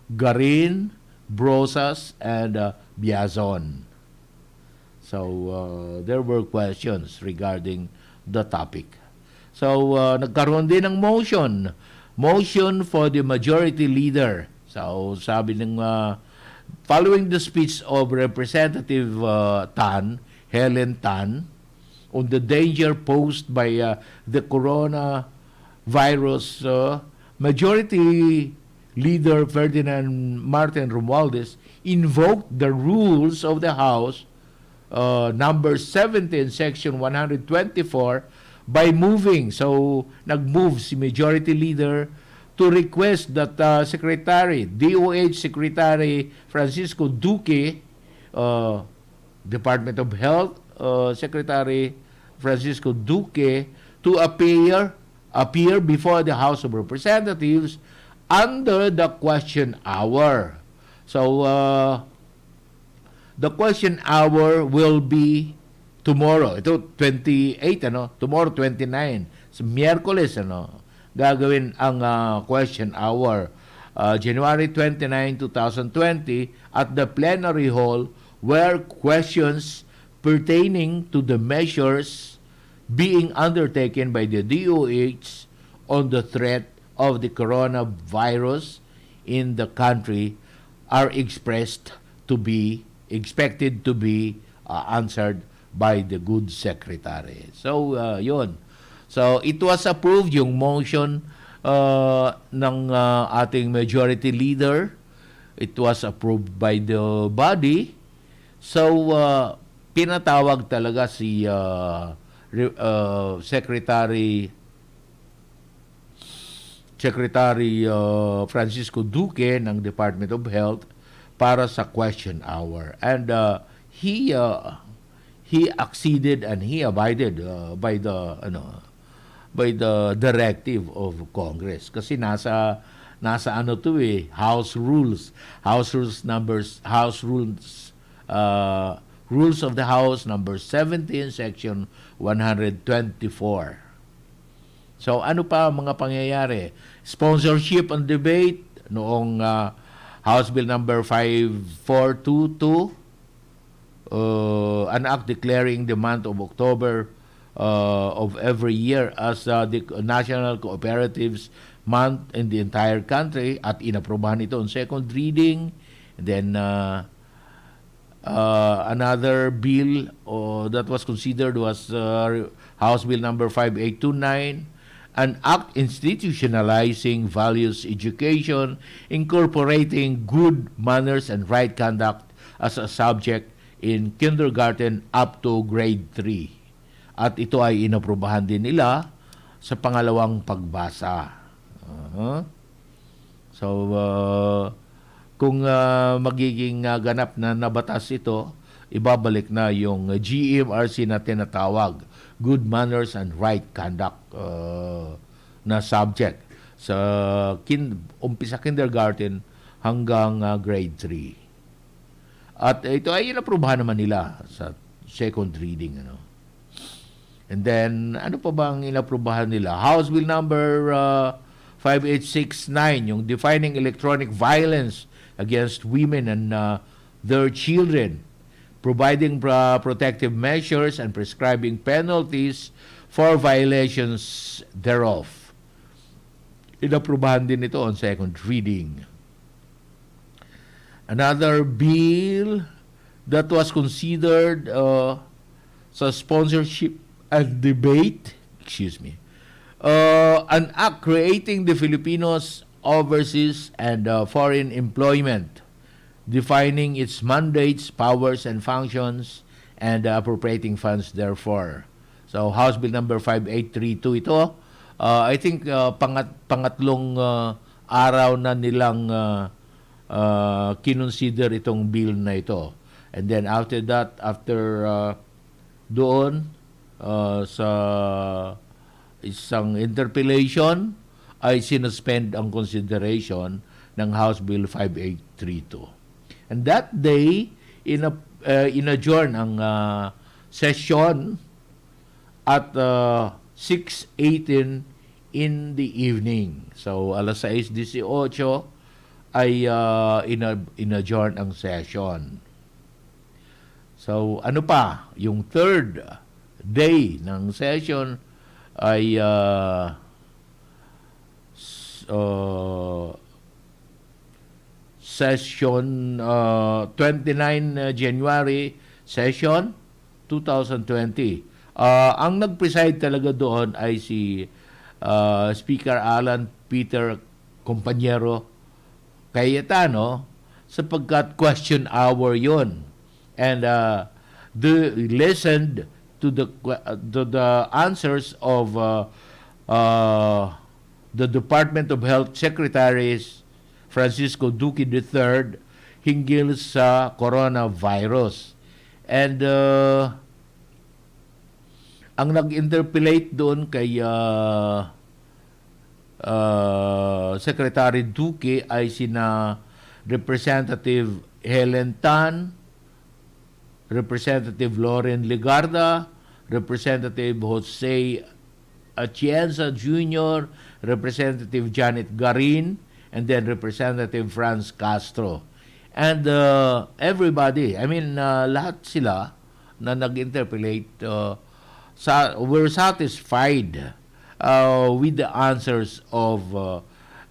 Garin, Brosas, and Biazon. So there were questions regarding the topic. So nagkaroon din ng motion for the majority leader. So sabi ng following the speech of Representative Helen Tan, on the danger posed by the coronavirus, Majority Leader Ferdinand Martin Romualdez invoked the rules of the House, number 17, section 124, by moving. So, nag-move si Majority Leader to request that DOH Secretary Francisco Duque, Department of Health Secretary Francisco Duque, to appear before the House of Representatives under the question hour. So, the question hour will be tomorrow. Ito, 28, Tomorrow, 29. So, Miyerkules, gagawin ang question hour. January 29, 2020, at the plenary hall where questions pertaining to the measures being undertaken by the DOH on the threat of the coronavirus in the country are expected to be answered by the good secretary. So, yun. So, it was approved yung motion ng ating majority leader. It was approved by the body. So, pinatawag talaga si Secretary Francisco Duque ng Department of Health para sa question hour. And he acceded and he abided by the directive of Congress, kasi nasa House rules Rules of the House number 17 section 124. So ano pa mga pangyayari? Sponsorship and debate noong House Bill number 5422, an act declaring the month of October of every year as the National Cooperatives Month in the entire country, at inaprubahan ito on second reading. And then another bill that was considered was House Bill number 5829, an act institutionalizing values education, incorporating good manners and right conduct as a subject in kindergarten up to grade 3. At ito ay inaprubahan din nila sa pangalawang pagbasa. So, kung magiging ganap na nabatas ito, ibabalik na yung GMRC na tinatawag, good manners and right conduct na subject sa umpisa kindergarten hanggang grade 3. At ito ay inaprubahan naman nila sa second reading. And then, ano pa bang inaprubahan nila? House Bill number 5869, yung defining electronic violence against women and their children, providing protective measures and prescribing penalties for violations thereof. Inaprubahan din ito on second reading. Another bill that was considered sa sponsorship and debate, an act creating the Filipinos overseas and foreign employment, defining its mandates, powers, and functions, and appropriating funds therefore. So, House Bill number 5832 ito. I think pangatlong araw na nilang kinonsider itong bill na ito. And then after that, after doon sa isang interpellation, ay sinuspend ang consideration ng House Bill 5832. And that day, in-adjourn ang session at 6:18 in the evening. So, alas 6:18 ay in-adjourn ang session. So, ano pa? Yung third day ng session ay session 29 January session 2020. Ang nag-preside talaga doon ay si Speaker Alan Peter Compañero Cayetano, sapagkat question hour yon. And they listened to the answers of the Department of Health Secretaries Francisco Duque III hinggil sa coronavirus. And ang nag-interpellate doon kay Secretary Duque ay sina Representative Helen Tan, Representative Lauren Legarda, Representative Jose Atienza Jr., Representative Janet Garin, and then Representative Franz Castro. And everybody, lahat sila na nag-interpellate were satisfied with the answers of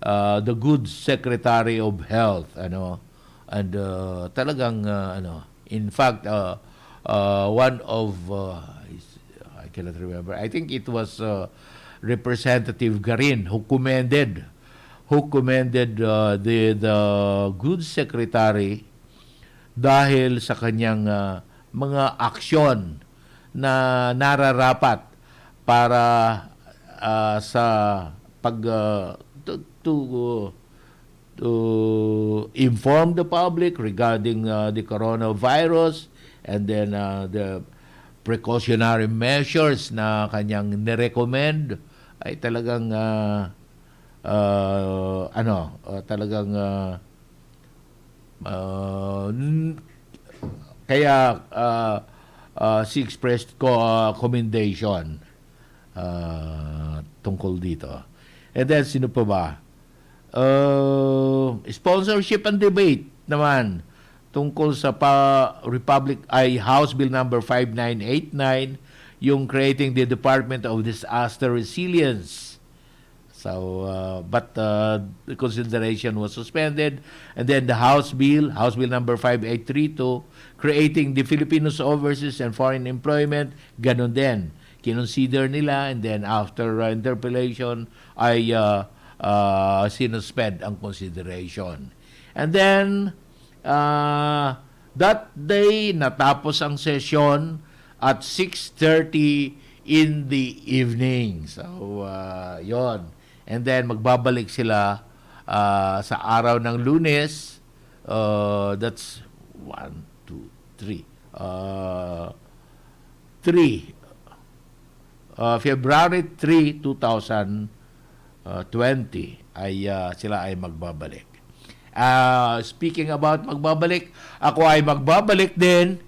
the good Secretary of Health, ano, and talagang in fact one of I cannot remember, I think it was Representative Garin who commended the good secretary dahil sa kanyang mga aksyon na nararapat para sa pag to inform the public regarding the coronavirus, and then the precautionary measures na kanyang nirecommend ay talagang talagang kaya she expressed commendation tungkol dito. And then sino pa ba? Sponsorship and debate naman tungkol sa House Bill number 5989, yung creating the Department of Disaster Resilience. So, but the consideration was suspended. And then the House Bill number 5832, creating the Filipinos Overseas and Foreign Employment, ganun din. Kinonsider nila, and then after interpellation ay sinuspend ang consideration. And then, that day, natapos ang session at 6:30 in the evening. So, yon. And then, magbabalik sila sa araw ng Lunes. That's 1, 2, 3. February 3, 2020 ay sila ay magbabalik. Speaking about magbabalik, ako ay magbabalik din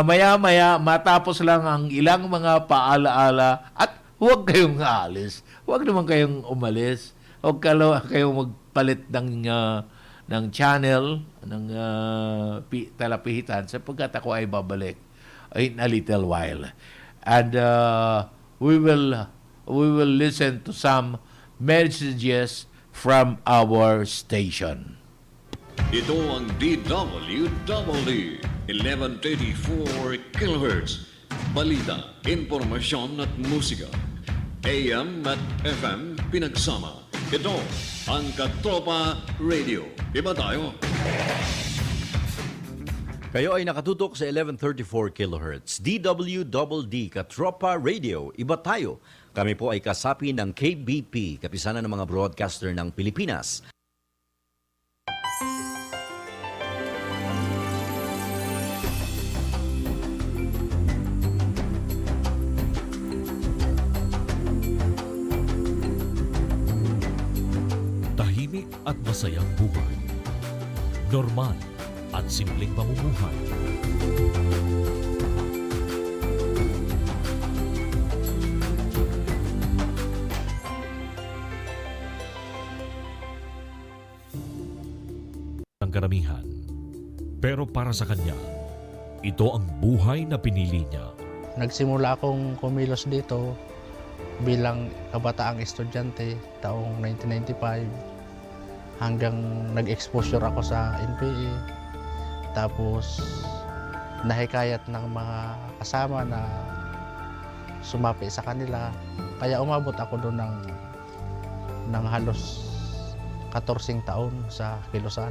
maya-maya matapos lang ang ilang mga paalaala, at huwag kayong aalis. Huwag naman kayong umalis. Huwag kayong magpalit ng channel, ng talapihitan, sapagkat ako ay babalik in a little while. And we will listen to some messages from our station. Ito ang DWW 1134 kHz. Balita, impormasyon at musika. AM at FM pinagsama. Ito ang Katropa Radio. Iba tayo. Kayo ay nakatutok sa 1134 kHz. DWD Katropa Radio. Iba tayo. Kami po ay kasapi ng KBP, kapisanan ng mga broadcaster ng Pilipinas. Tahimik at masayang buhay. Normal at simpleng pamumuhay. Ang karamihan. Pero para sa kanya, ito ang buhay na pinili niya. Nagsimula akong kumilos dito bilang kabataang estudyante taong 1995 hanggang nag-exposure ako sa NPA. Tapos nahikayat ng mga kasama na sumapi sa kanila. Kaya umabot ako doon ng halos 14 taon sa Kilusan.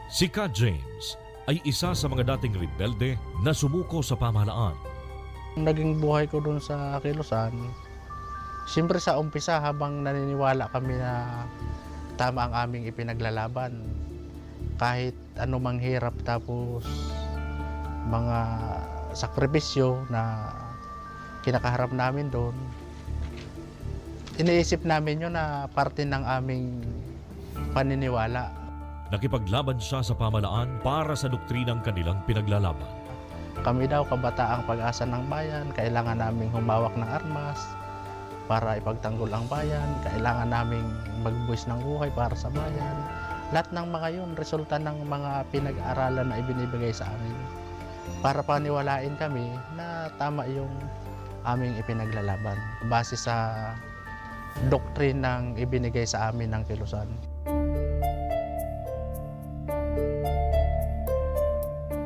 Si Ka James ay isa sa mga dating rebelde na sumuko sa pamahalaan. Naging buhay ko doon sa Kilusan, siyempre sa umpisa habang naniniwala kami na tama ang aming ipinaglalaban. Kahit anumang hirap, tapos mga sakripisyo na kinakaharap namin doon, iniisip namin yun na parte ng aming paniniwala. Nakipaglaban siya sa pamahalaan para sa doktrinang kanilang pinaglalaban. Kami daw, kabataang pag-asa ng bayan, kailangan naming humawak ng armas para ipagtanggol ang bayan, kailangan naming magbuwis ng buhay para sa bayan. Lahat ng mga yun, resulta ng mga pinag-aralan na ibinibigay sa amin para paniwalain kami na tama yung aming ipinaglalaban base sa doktrinang ibinigay sa amin ng kilusan.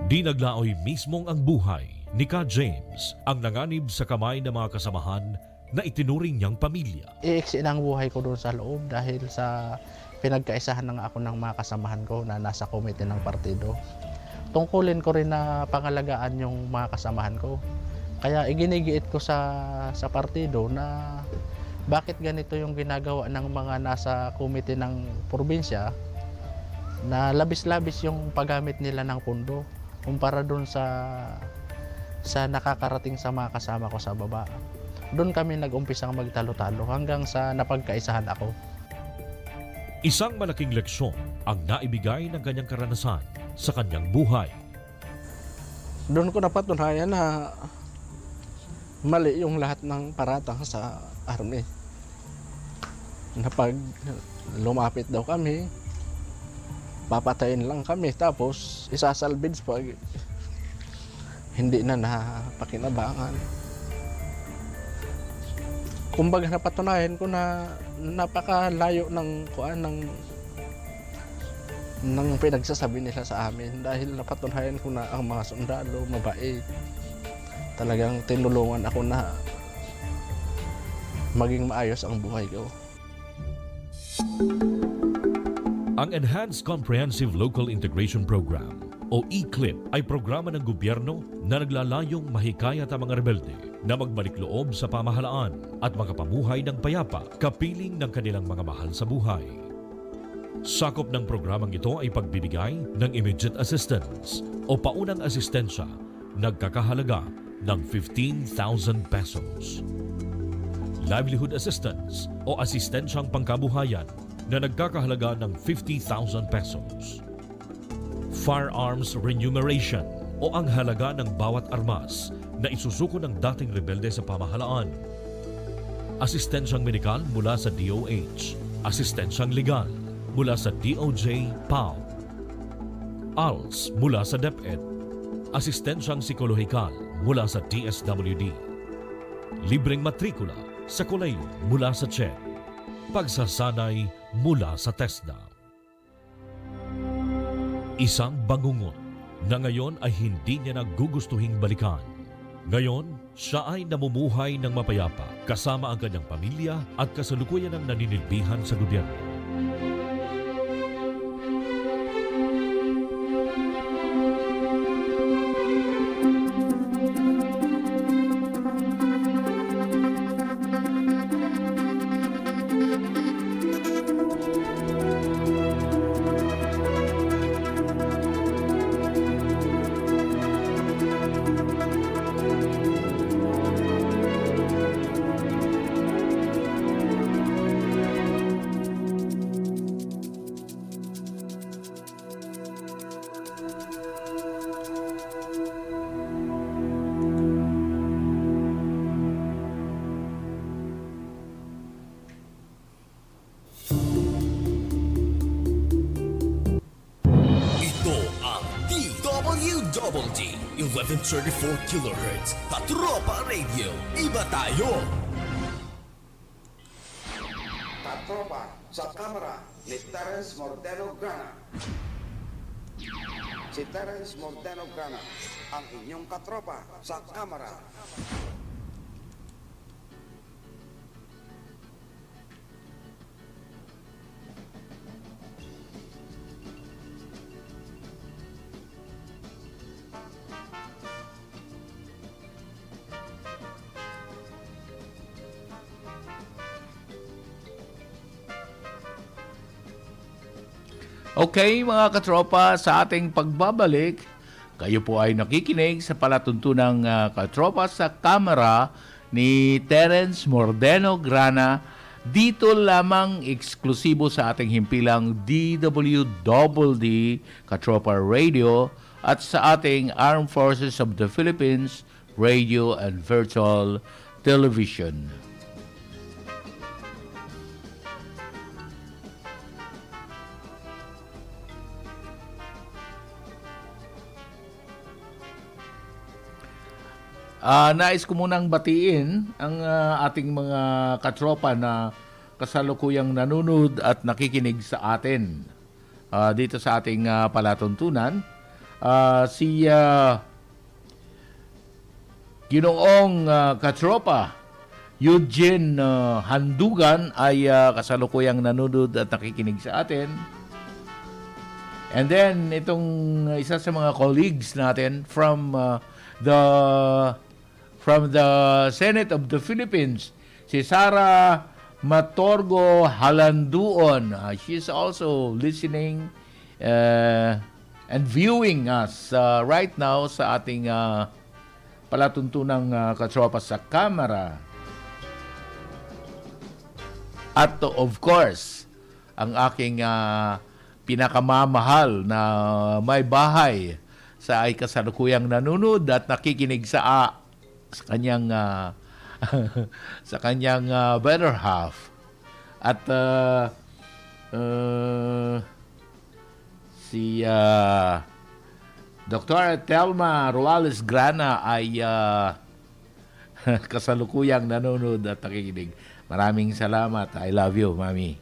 Di naglaoy mismong ang buhay ni Ka James ang nanganib sa kamay ng mga kasamahan na itinuring niyang pamilya. Iiksi ang buhay ko doon sa loob dahil sa pinagkaisahan ng ako ng mga kasamahan ko na nasa komite ng partido. Tungkulin ko rin na pangalagaan yung mga kasamahan ko. Kaya iginigiit ko sa partido na bakit ganito yung ginagawa ng mga nasa komite ng probinsya na labis-labis yung paggamit nila ng pundo kumpara doon sa nakakarating sa mga kasama ko sa baba. Doon kami nag-umpisang magtalo-talo hanggang sa napagkaisahan ako. Isang malaking leksyon ang naibigay ng kanyang karanasan sa kanyang buhay. Doon ko napatunayan na mali yung lahat ng paratang sa army. Na pag lumapit daw kami, papatayin lang kami tapos isasalvage pag hindi na napakinabangan. Kumbaga napatunayan ko na napakalayo ng pinagsasabi nila sa amin dahil napatunayan ko na ang mga sundalo mabait. Talagang tinulungan ako na maging maayos ang buhay ko. Ang Enhanced Comprehensive Local Integration Program o ECLIP ay programa ng gobyerno na naglalayong mahikayat ang mga rebelde na magbalik loob sa pamahalaan at makapamuhay ng payapa kapiling ng kanilang mga mahal sa buhay. Sakop ng programang ito ay pagbibigay ng immediate assistance o paunang asistensya nagkakahalaga ng 15,000 pesos. Livelihood assistance o asistensyang pangkabuhayan na nagkakahalaga ng 50,000 pesos. Firearms remuneration o ang halaga ng bawat armas na isusuko ng dating rebelde sa pamahalaan. Asistensyang medikal mula sa DOH. Asistensyang legal mula sa DOJ PAO. ALS mula sa DepEd. Asistensyang psikolohikal mula sa DSWD. Libreng matrikula sa kolehiyo mula sa CHED. Pagsasanay mula sa TESDA. Isang bangungot na ngayon ay hindi niya nagugustuhing balikan. Ngayon, siya ay namumuhay ng mapayapa kasama ang kanyang pamilya at kasalukuyan ng naninilbihan sa gobyerno. DWD 1134 kHz Katropa Radio. Iba tayo! Katropa sa kamera ni Terence Mordeno Gran. Si Terence Mordeno Gran, ang inyong katropa sa kamera. Okay, mga katropa, sa ating pagbabalik, kayo po ay nakikinig sa palatuntunang Katropa sa Kamara ni Terence Mordeno Grana, dito lamang eksklusibo sa ating himpilang DWD Katropa Radio at sa ating Armed Forces of the Philippines Radio and Virtual Television. Nais ko munang batiin ang ating mga katropa na kasalukuyang nanonood at nakikinig sa atin dito sa ating palatuntunan. Si Ginoong Katropa Eugene Handugan ay kasalukuyang nanonood at nakikinig sa atin. And then itong isa sa mga colleagues natin from the Senate of the Philippines, si Sara Matorgo Halanduon. She's also listening and viewing us right now sa ating palatuntunang Katropa sa Kamara. At of course, ang aking pinakamamahal na may bahay sa ay kasalukuyang nanonood at nakikinig sa kanyang sa kanyang better half. At si Dr. Telma Ruales Grana ay kasalukuyang nanonood at nakikinig. Maraming salamat. I love you, Mami.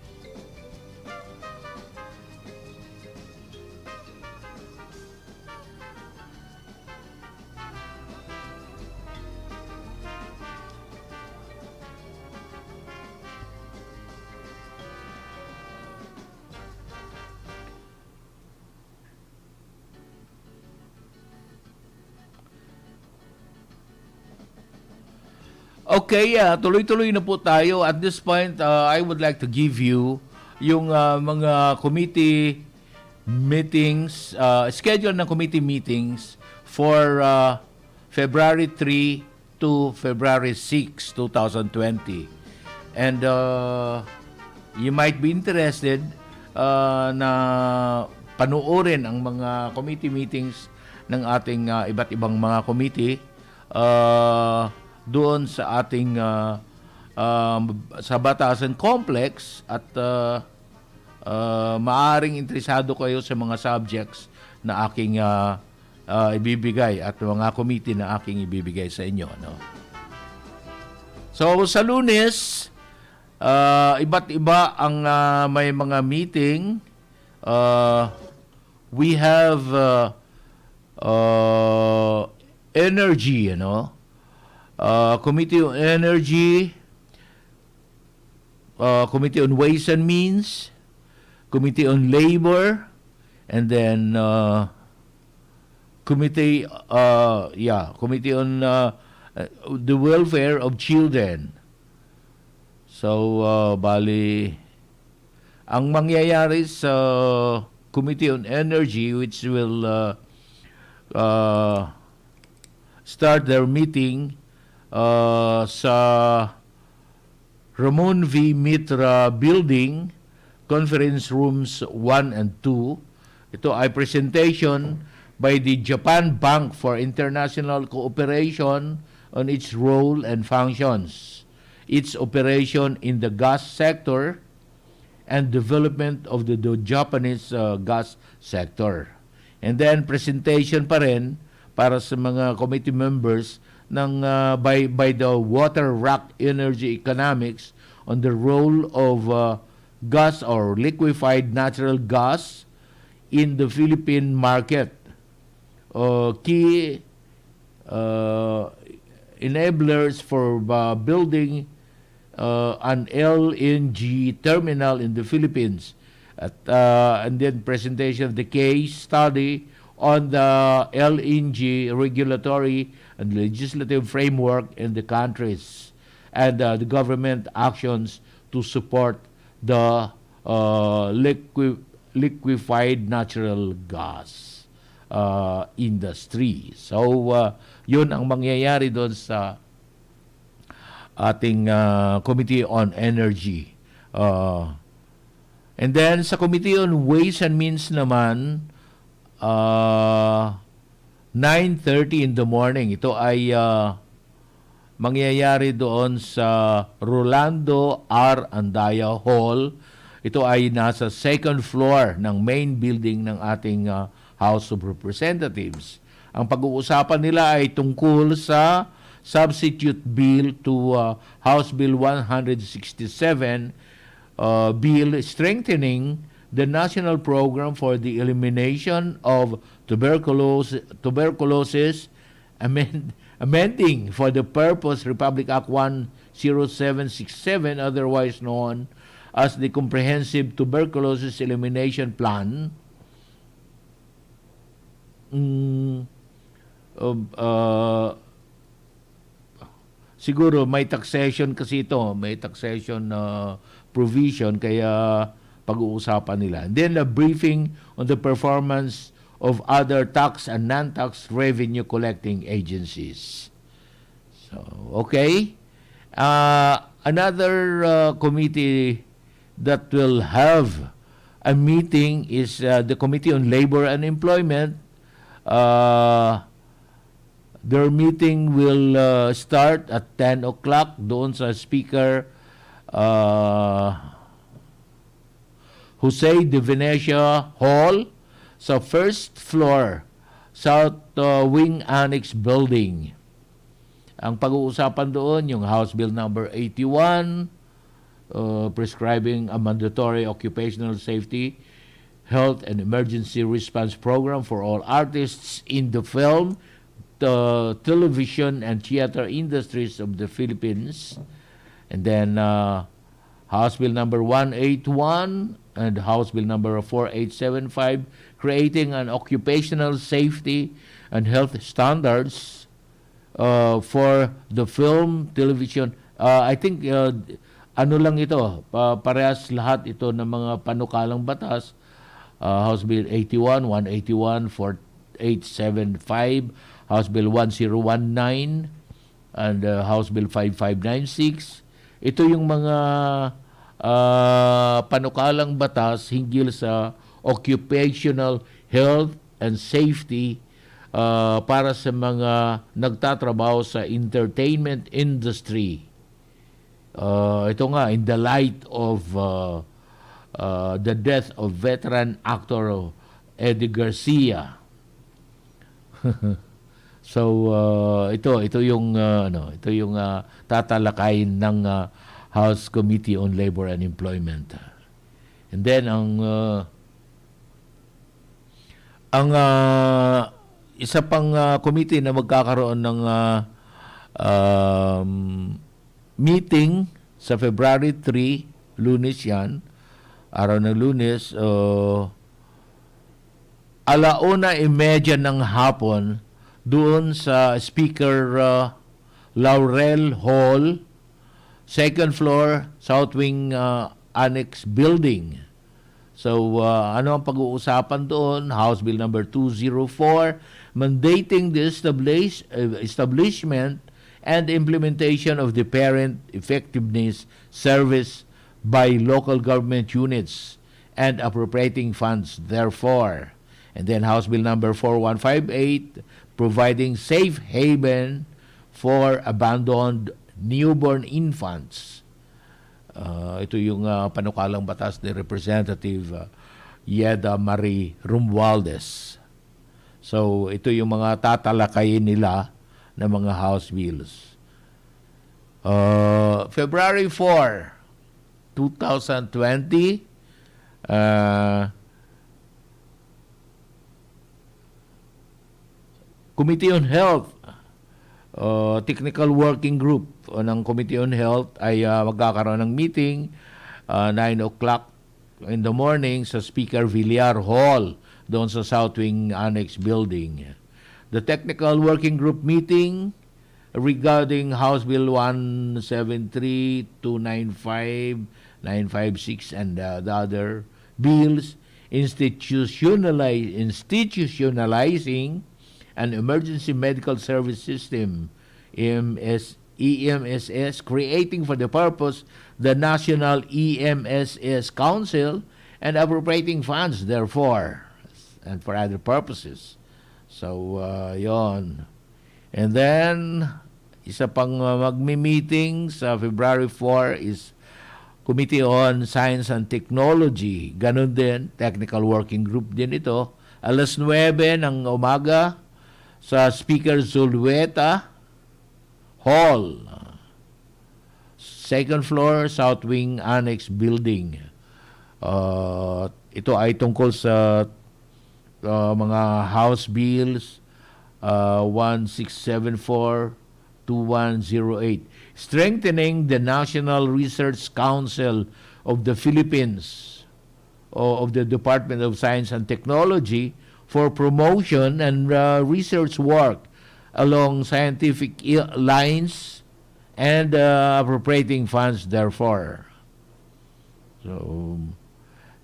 Okay, tuloy-tuloy na po tayo. At this point, I would like to give you yung mga committee meetings, schedule ng committee meetings for February 3 to February 6, 2020. And you might be interested na panuorin ang mga committee meetings ng ating iba't ibang mga committee doon sa ating sa Batasan Complex at maaring interesado kayo sa mga subjects na aking ibibigay at mga committee na aking ibibigay sa inyo. No? So sa Lunes, iba't iba ang may mga meeting. We have energy, Committee on Energy, Committee on Ways and Means, Committee on Labor, and then Committee on the Welfare of Children. So, bali, ang mangyayari sa Committee on Energy, which will start their meeting sa Ramon V. Mitra Building, Conference Rooms 1 and 2. Ito ay presentation by the Japan Bank for International Cooperation on its role and functions, its operation in the gas sector, and development of the Japanese gas sector. And then presentation pa rin para sa mga committee members ng by the Water Rock Energy Economics on the role of gas or liquefied natural gas in the Philippine market. Key enablers for building an LNG terminal in the Philippines. And then presentation of the case study on the LNG regulatory and legislative framework in the countries and the government actions to support the liquefied natural gas industry. So, yun ang mangyayari doon sa ating Committee on Energy. And then sa Committee on Ways and Means naman, 9:30 in the morning. Ito ay mangyayari doon sa Rolando R. Andaya Hall. Ito ay nasa second floor ng main building ng ating House of Representatives. Ang pag-uusapan nila ay tungkol sa substitute bill to House Bill 167, bill strengthening the national program for the elimination of tuberculosis, amending for the purpose Republic Act 10767, otherwise known as the Comprehensive Tuberculosis Elimination Plan. Siguro may taxation kasi ito, may taxation provision, kaya pag-uusapan nila. And then a briefing on the performance of other tax and non-tax revenue collecting agencies. So, okay. Another committee that will have a meeting is the Committee on Labor and Employment. Their meeting will start at 10 o'clock doon sa Speaker Jose de Venecia Hall sa first floor, South Wing Annex Building. Ang pag-uusapan doon, yung House Bill number 81, prescribing a mandatory occupational safety, health, and emergency response program for all artists in the film, the television, and theater industries of the Philippines. And then House Bill number 181 and House Bill number 4875, creating an occupational safety and health standards for the film, television. I think ano lang ito, parehas lahat ito ng mga panukalang batas. House Bill 81, 181, 4875, House Bill 1019, and House Bill 5596. Ito yung mga panukalang batas hinggil sa occupational health and safety para sa mga nagtatrabaho sa entertainment industry. Ito nga, in the light of the death of veteran actor Eddie Garcia. So ito yung tatalakayin ng House Committee on Labor and Employment. And then ang isa pang committee na magkakaroon ng meeting sa February 3, Lunes yan, araw ng Lunes, 1:30 ng hapon doon sa Speaker Laurel Hall, second floor, South Wing Annex Building. So, ano ang pag-uusapan doon? House Bill number 204, mandating the establishment and implementation of the Parent Effectiveness Service by local government units and appropriating funds therefore. And then House Bill number 4158, providing safe haven for abandoned newborn infants. Ito yung panukalang batas ni Representative Yeda Marie Romualdez. So, ito yung mga tatalakayin nila ng mga House Bills. February 4, 2020, Committee on Health, Technical Working Group ng Committee on Health ay magkakaroon ng meeting 9 o'clock in the morning sa Speaker Villar Hall doon sa South Wing Annex Building. The Technical Working Group meeting regarding House Bill 173, 295, 956, and the other bills institutionalizing an emergency medical service system, EMSS, creating for the purpose the National EMSS Council and appropriating funds therefore and for other purposes. So, yon. And then, isa pang magmi-meeting sa February 4 is Committee on Science and Technology. Ganun din, Technical Working Group din ito. 9:00 ng umaga sa Speaker Zulueta Hall. Second floor, South Wing Annex Building. Ito ay tungkol sa mga House Bills 1674-2108. Strengthening the National Research Council of the Philippines of the Department of Science and Technology for promotion and research work along scientific lines and appropriating funds therefore. So,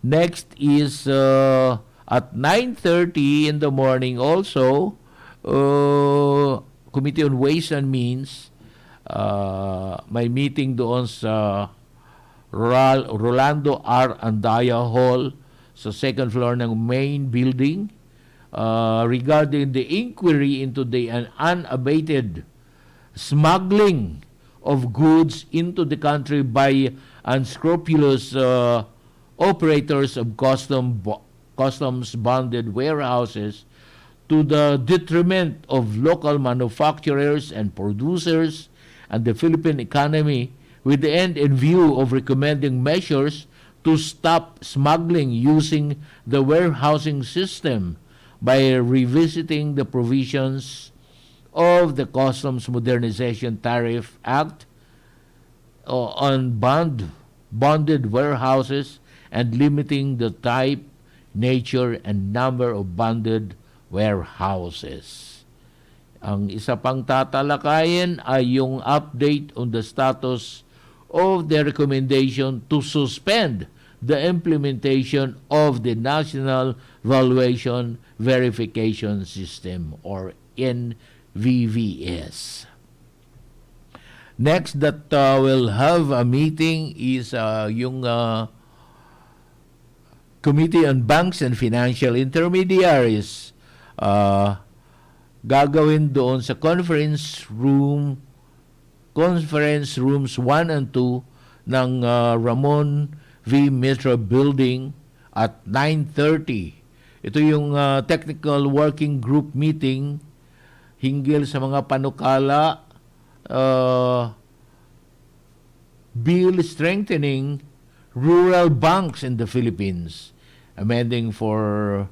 next is at 9:30 in the morning also, Committee on Ways and Means, may meeting doon sa Rolando R. Andaya Hall sa second floor ng main building regarding the inquiry into the unabated smuggling of goods into the country by unscrupulous operators of customs bonded warehouses to the detriment of local manufacturers and producers and the Philippine economy, with the end in view of recommending measures to stop smuggling using the warehousing system by revisiting the provisions of the Customs Modernization Tariff Act on bonded warehouses and limiting the type, nature, and number of bonded warehouses. Ang isa pang tatalakayin ay yung update on the status of the recommendation to suspend the implementation of the National Valuation Verification System or NVVS. Next that we'll have a meeting is yung Committee on Banks and Financial Intermediaries. Gagawin doon sa conference rooms 1 and 2 ng Ramon V. Mitra Building at 9:30. Ito yung technical working group meeting hinggil sa mga panukala bill strengthening rural banks in the Philippines, amending for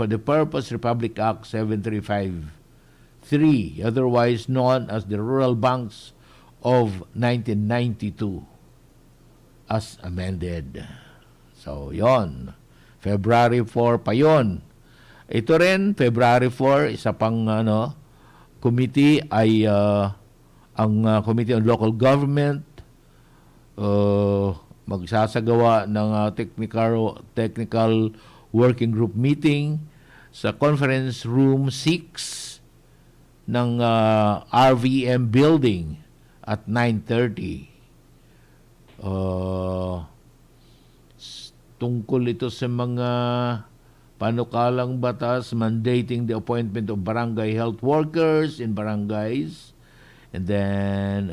the purpose Republic Act 7353, otherwise known as the Rural Banks of 1992 as amended. So, yon. February 4 pa yon. Ito rin, February 4, isa pang committee ay ang Committee on Local Government, magsasagawa ng technical working group meeting sa conference room 6 ng RVM building at 9:30. Tungkol ito sa mga panukalang batas mandating the appointment of barangay health workers in barangays, and then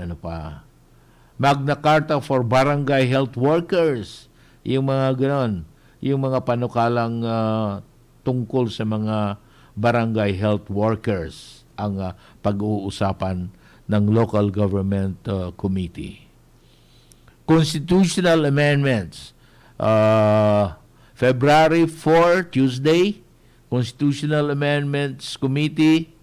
Magna Carta for barangay health workers, yung mga ganon, yung mga panukalang tungkol sa mga barangay health workers ang pag-uusapan ng local government committee. Constitutional amendments, February 4, Tuesday, Constitutional Amendments Committee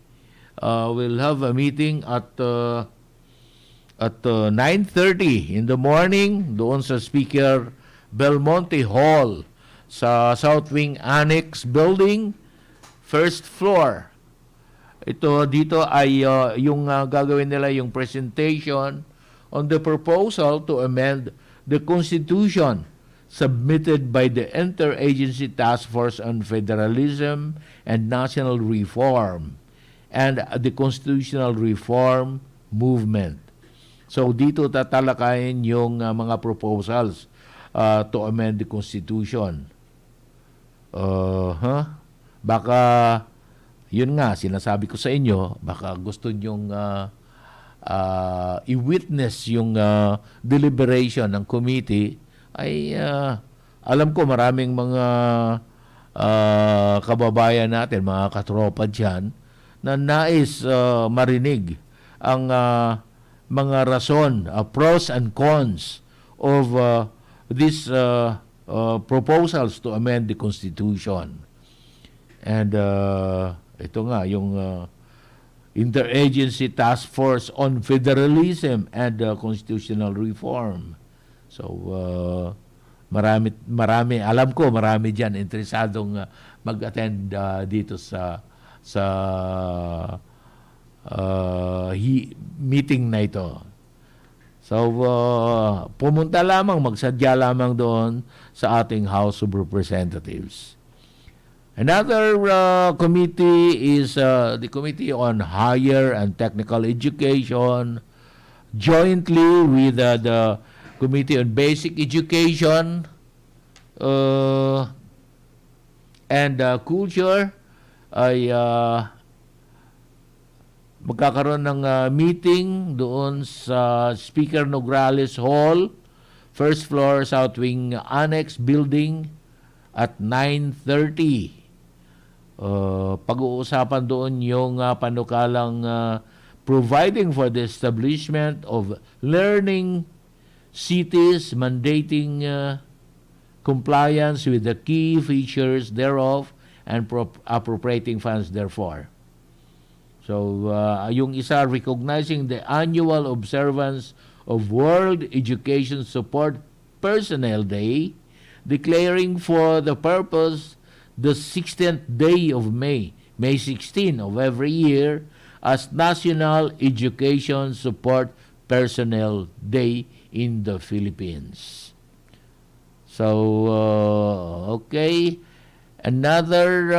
will have a meeting at 9:30 in the morning doon sa Speaker Belmonte Hall sa South Wing Annex Building, first floor. Dito ay yung gagawin nila yung presentation on the proposal to amend the Constitution submitted by the Interagency Task Force on Federalism and National Reform and the Constitutional Reform Movement. So dito tatalakayin yung mga proposals to amend the Constitution. Baka yun nga, sinasabi ko sa inyo, baka gusto nyong i-witness yung deliberation ng committee, ay alam ko maraming mga kababayan natin, mga katropa dyan, na nais marinig ang mga rason, pros and cons of these proposals to amend the Constitution. And ito nga, yung Interagency Task Force on Federalism and Constitutional Reform. So, marami, alam ko, marami dyan interesadong mag-attend dito sa meeting na ito. So, pumunta lamang, magsadya lamang doon sa ating House of Representatives. Another committee is the Committee on Higher and Technical Education, jointly with the Committee on Basic Education and Culture, ay magkakaroon ng meeting doon sa Speaker Nograles Hall, first floor, South Wing Annex Building at 9:30. Pag-uusapan doon yung panukalang providing for the establishment of learning cities, mandating compliance with the key features thereof and appropriating funds therefore. So, yung isa, recognizing the annual observance of World Education Support Personnel Day, declaring for the purpose the 16th day of May 16 of every year, as National Education Support Personnel Day in the Philippines. So, okay. Another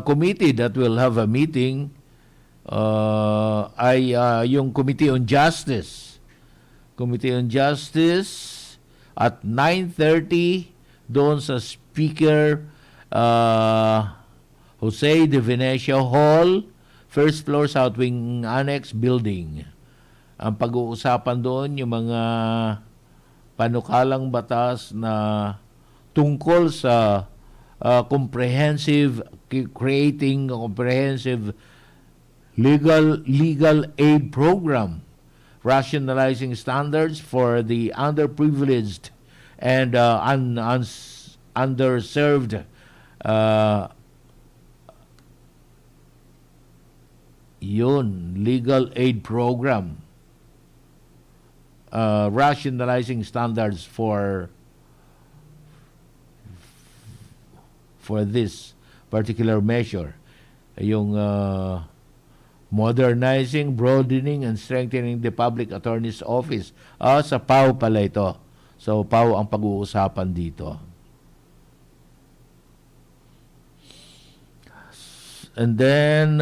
committee that will have a meeting ay yung Committee on Justice. Committee on Justice at 9:30 doon sa Speaker Jose de Venecia Hall, first floor, South Wing Annex Building. Ang pag-uusapan doon yung mga panukalang batas na tungkol sa creating a comprehensive legal aid program, rationalizing standards for the underprivileged and underserved legal aid program, rationalizing standards for this particular measure, yung modernizing, broadening, and strengthening the Public Attorney's Office. Sa PAO pala ito. So, PAO ang pag-uusapan dito. And then,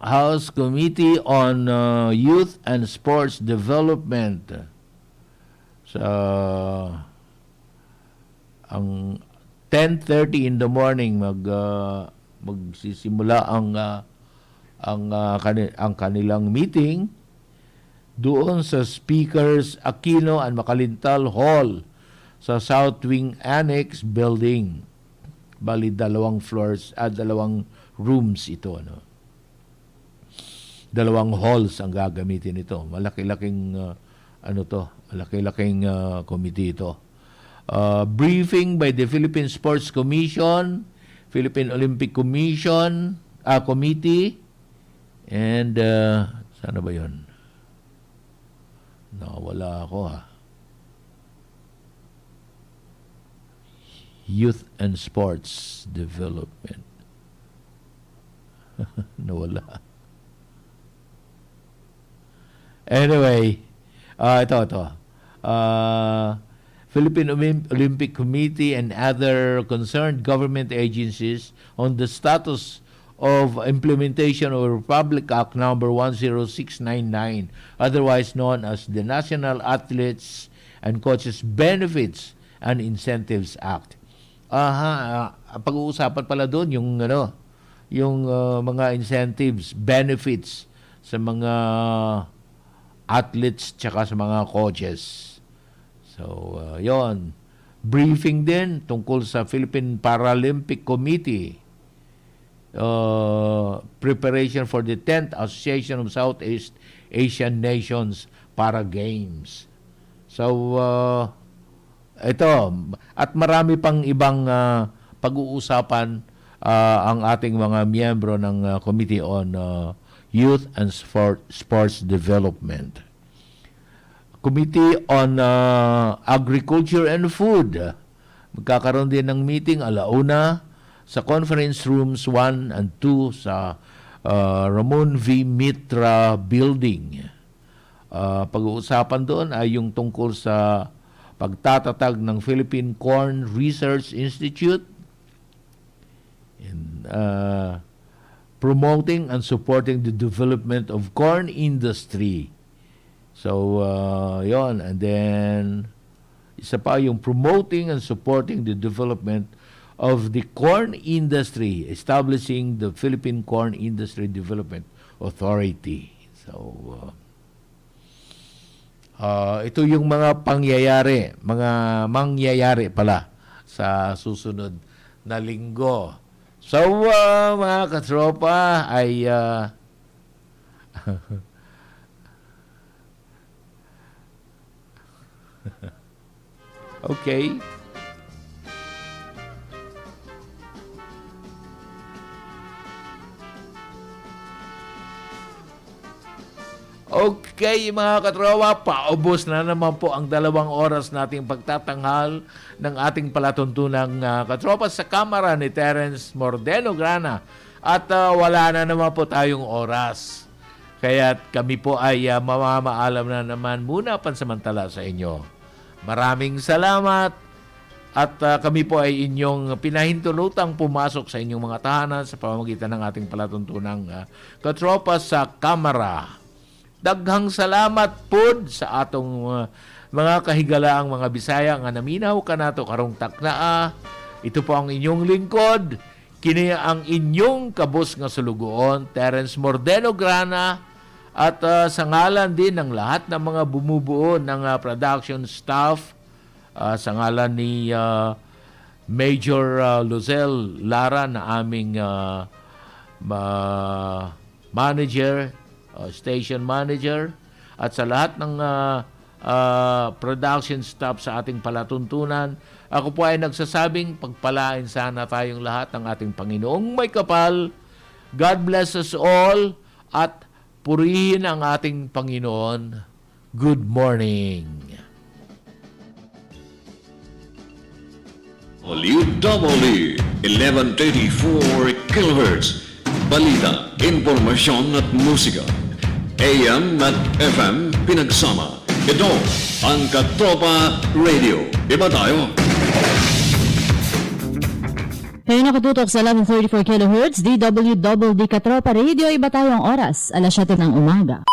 House Committee on Youth and Sports Development. So, ang 10:30 in the morning magsisimula ang kanilang meeting doon sa Speakers Aquino and Macalintal Hall sa South Wing Annex Building. Bali, 2 floors at 2 rooms ito. Dalawang halls ang gagamitin ito. Malaki-laking malaki-laking committee ito. Briefing by the Philippine Sports Commission, Philippine Olympic Commission, Committee, and sana ba yun? Nawala ako Youth and Sports Development. Nawala. Anyway, ito. Philippine Olympic Committee and other concerned government agencies on the status of implementation of Republic Act number 10699, otherwise known as the National Athletes and Coaches Benefits and Incentives Act. Pag-uusapan pala doon yung mga incentives, benefits sa mga athletes tsaka sa mga coaches. So, yon. Briefing din tungkol sa Philippine Paralympic Committee preparation for the 10th Association of Southeast Asian Nations para Games. So, ito, at marami pang ibang pag-uusapan ang ating mga miyembro ng Committee on Youth and Sports Development. Committee on Agriculture and Food. Magkakaroon din ng meeting alauna sa conference rooms 1 and 2 sa Ramon V. Mitra Building. Pag-uusapan doon ay yung tungkol sa pagtatatag ng Philippine Corn Research Institute and promoting and supporting the development of corn industry. So, yon. And then, isa pa yung promoting and supporting the development of the corn industry, establishing the Philippine Corn Industry Development Authority. So, ito yung mga mangyayari pala sa susunod na linggo. So, mga katropa ay okay. Okay, mga katropa, paubos na naman po ang 2 oras nating pagtatanghal ng ating palatuntunang katropa sa kamera ni Terence Mordeno Gran. At wala na naman po tayong oras. Kaya kami po ay mamamaalam na naman muna pansamantala sa inyo. Maraming salamat at kami po ay inyong pinahintulutang pumasok sa inyong mga tahanan sa pamamagitan ng ating palatuntunang katropa sa kamera. Daghang salamat po sa atong mga kahigalaang mga Bisaya nga naminaw kanato karong taknaa. Ito po ang inyong lingkod. Kini ang inyong kabus nga sulugoon, Terence Mordeno Gran, at sa ngalan din ng lahat ng mga bumubuo ng production staff, sa ngalan ni Major Luzelle Lara na aming manager, station manager, at sa lahat ng production staff sa ating palatuntunan, ako po ay nagsasabing pagpalain sana tayong lahat ng ating Panginoong may kapal. God bless us all at purihin ang ating Panginoon. Good morning. WWE 1134 kHz. Balita, impormasyon at musika. AM at FM pinagsama. Ito ang Katropa Radio. Iba tayo. Kayo nakatutok sa 1134 kHz, DWDD Katropa Radio. Iba tayo ang oras, 7:00 ng umaga.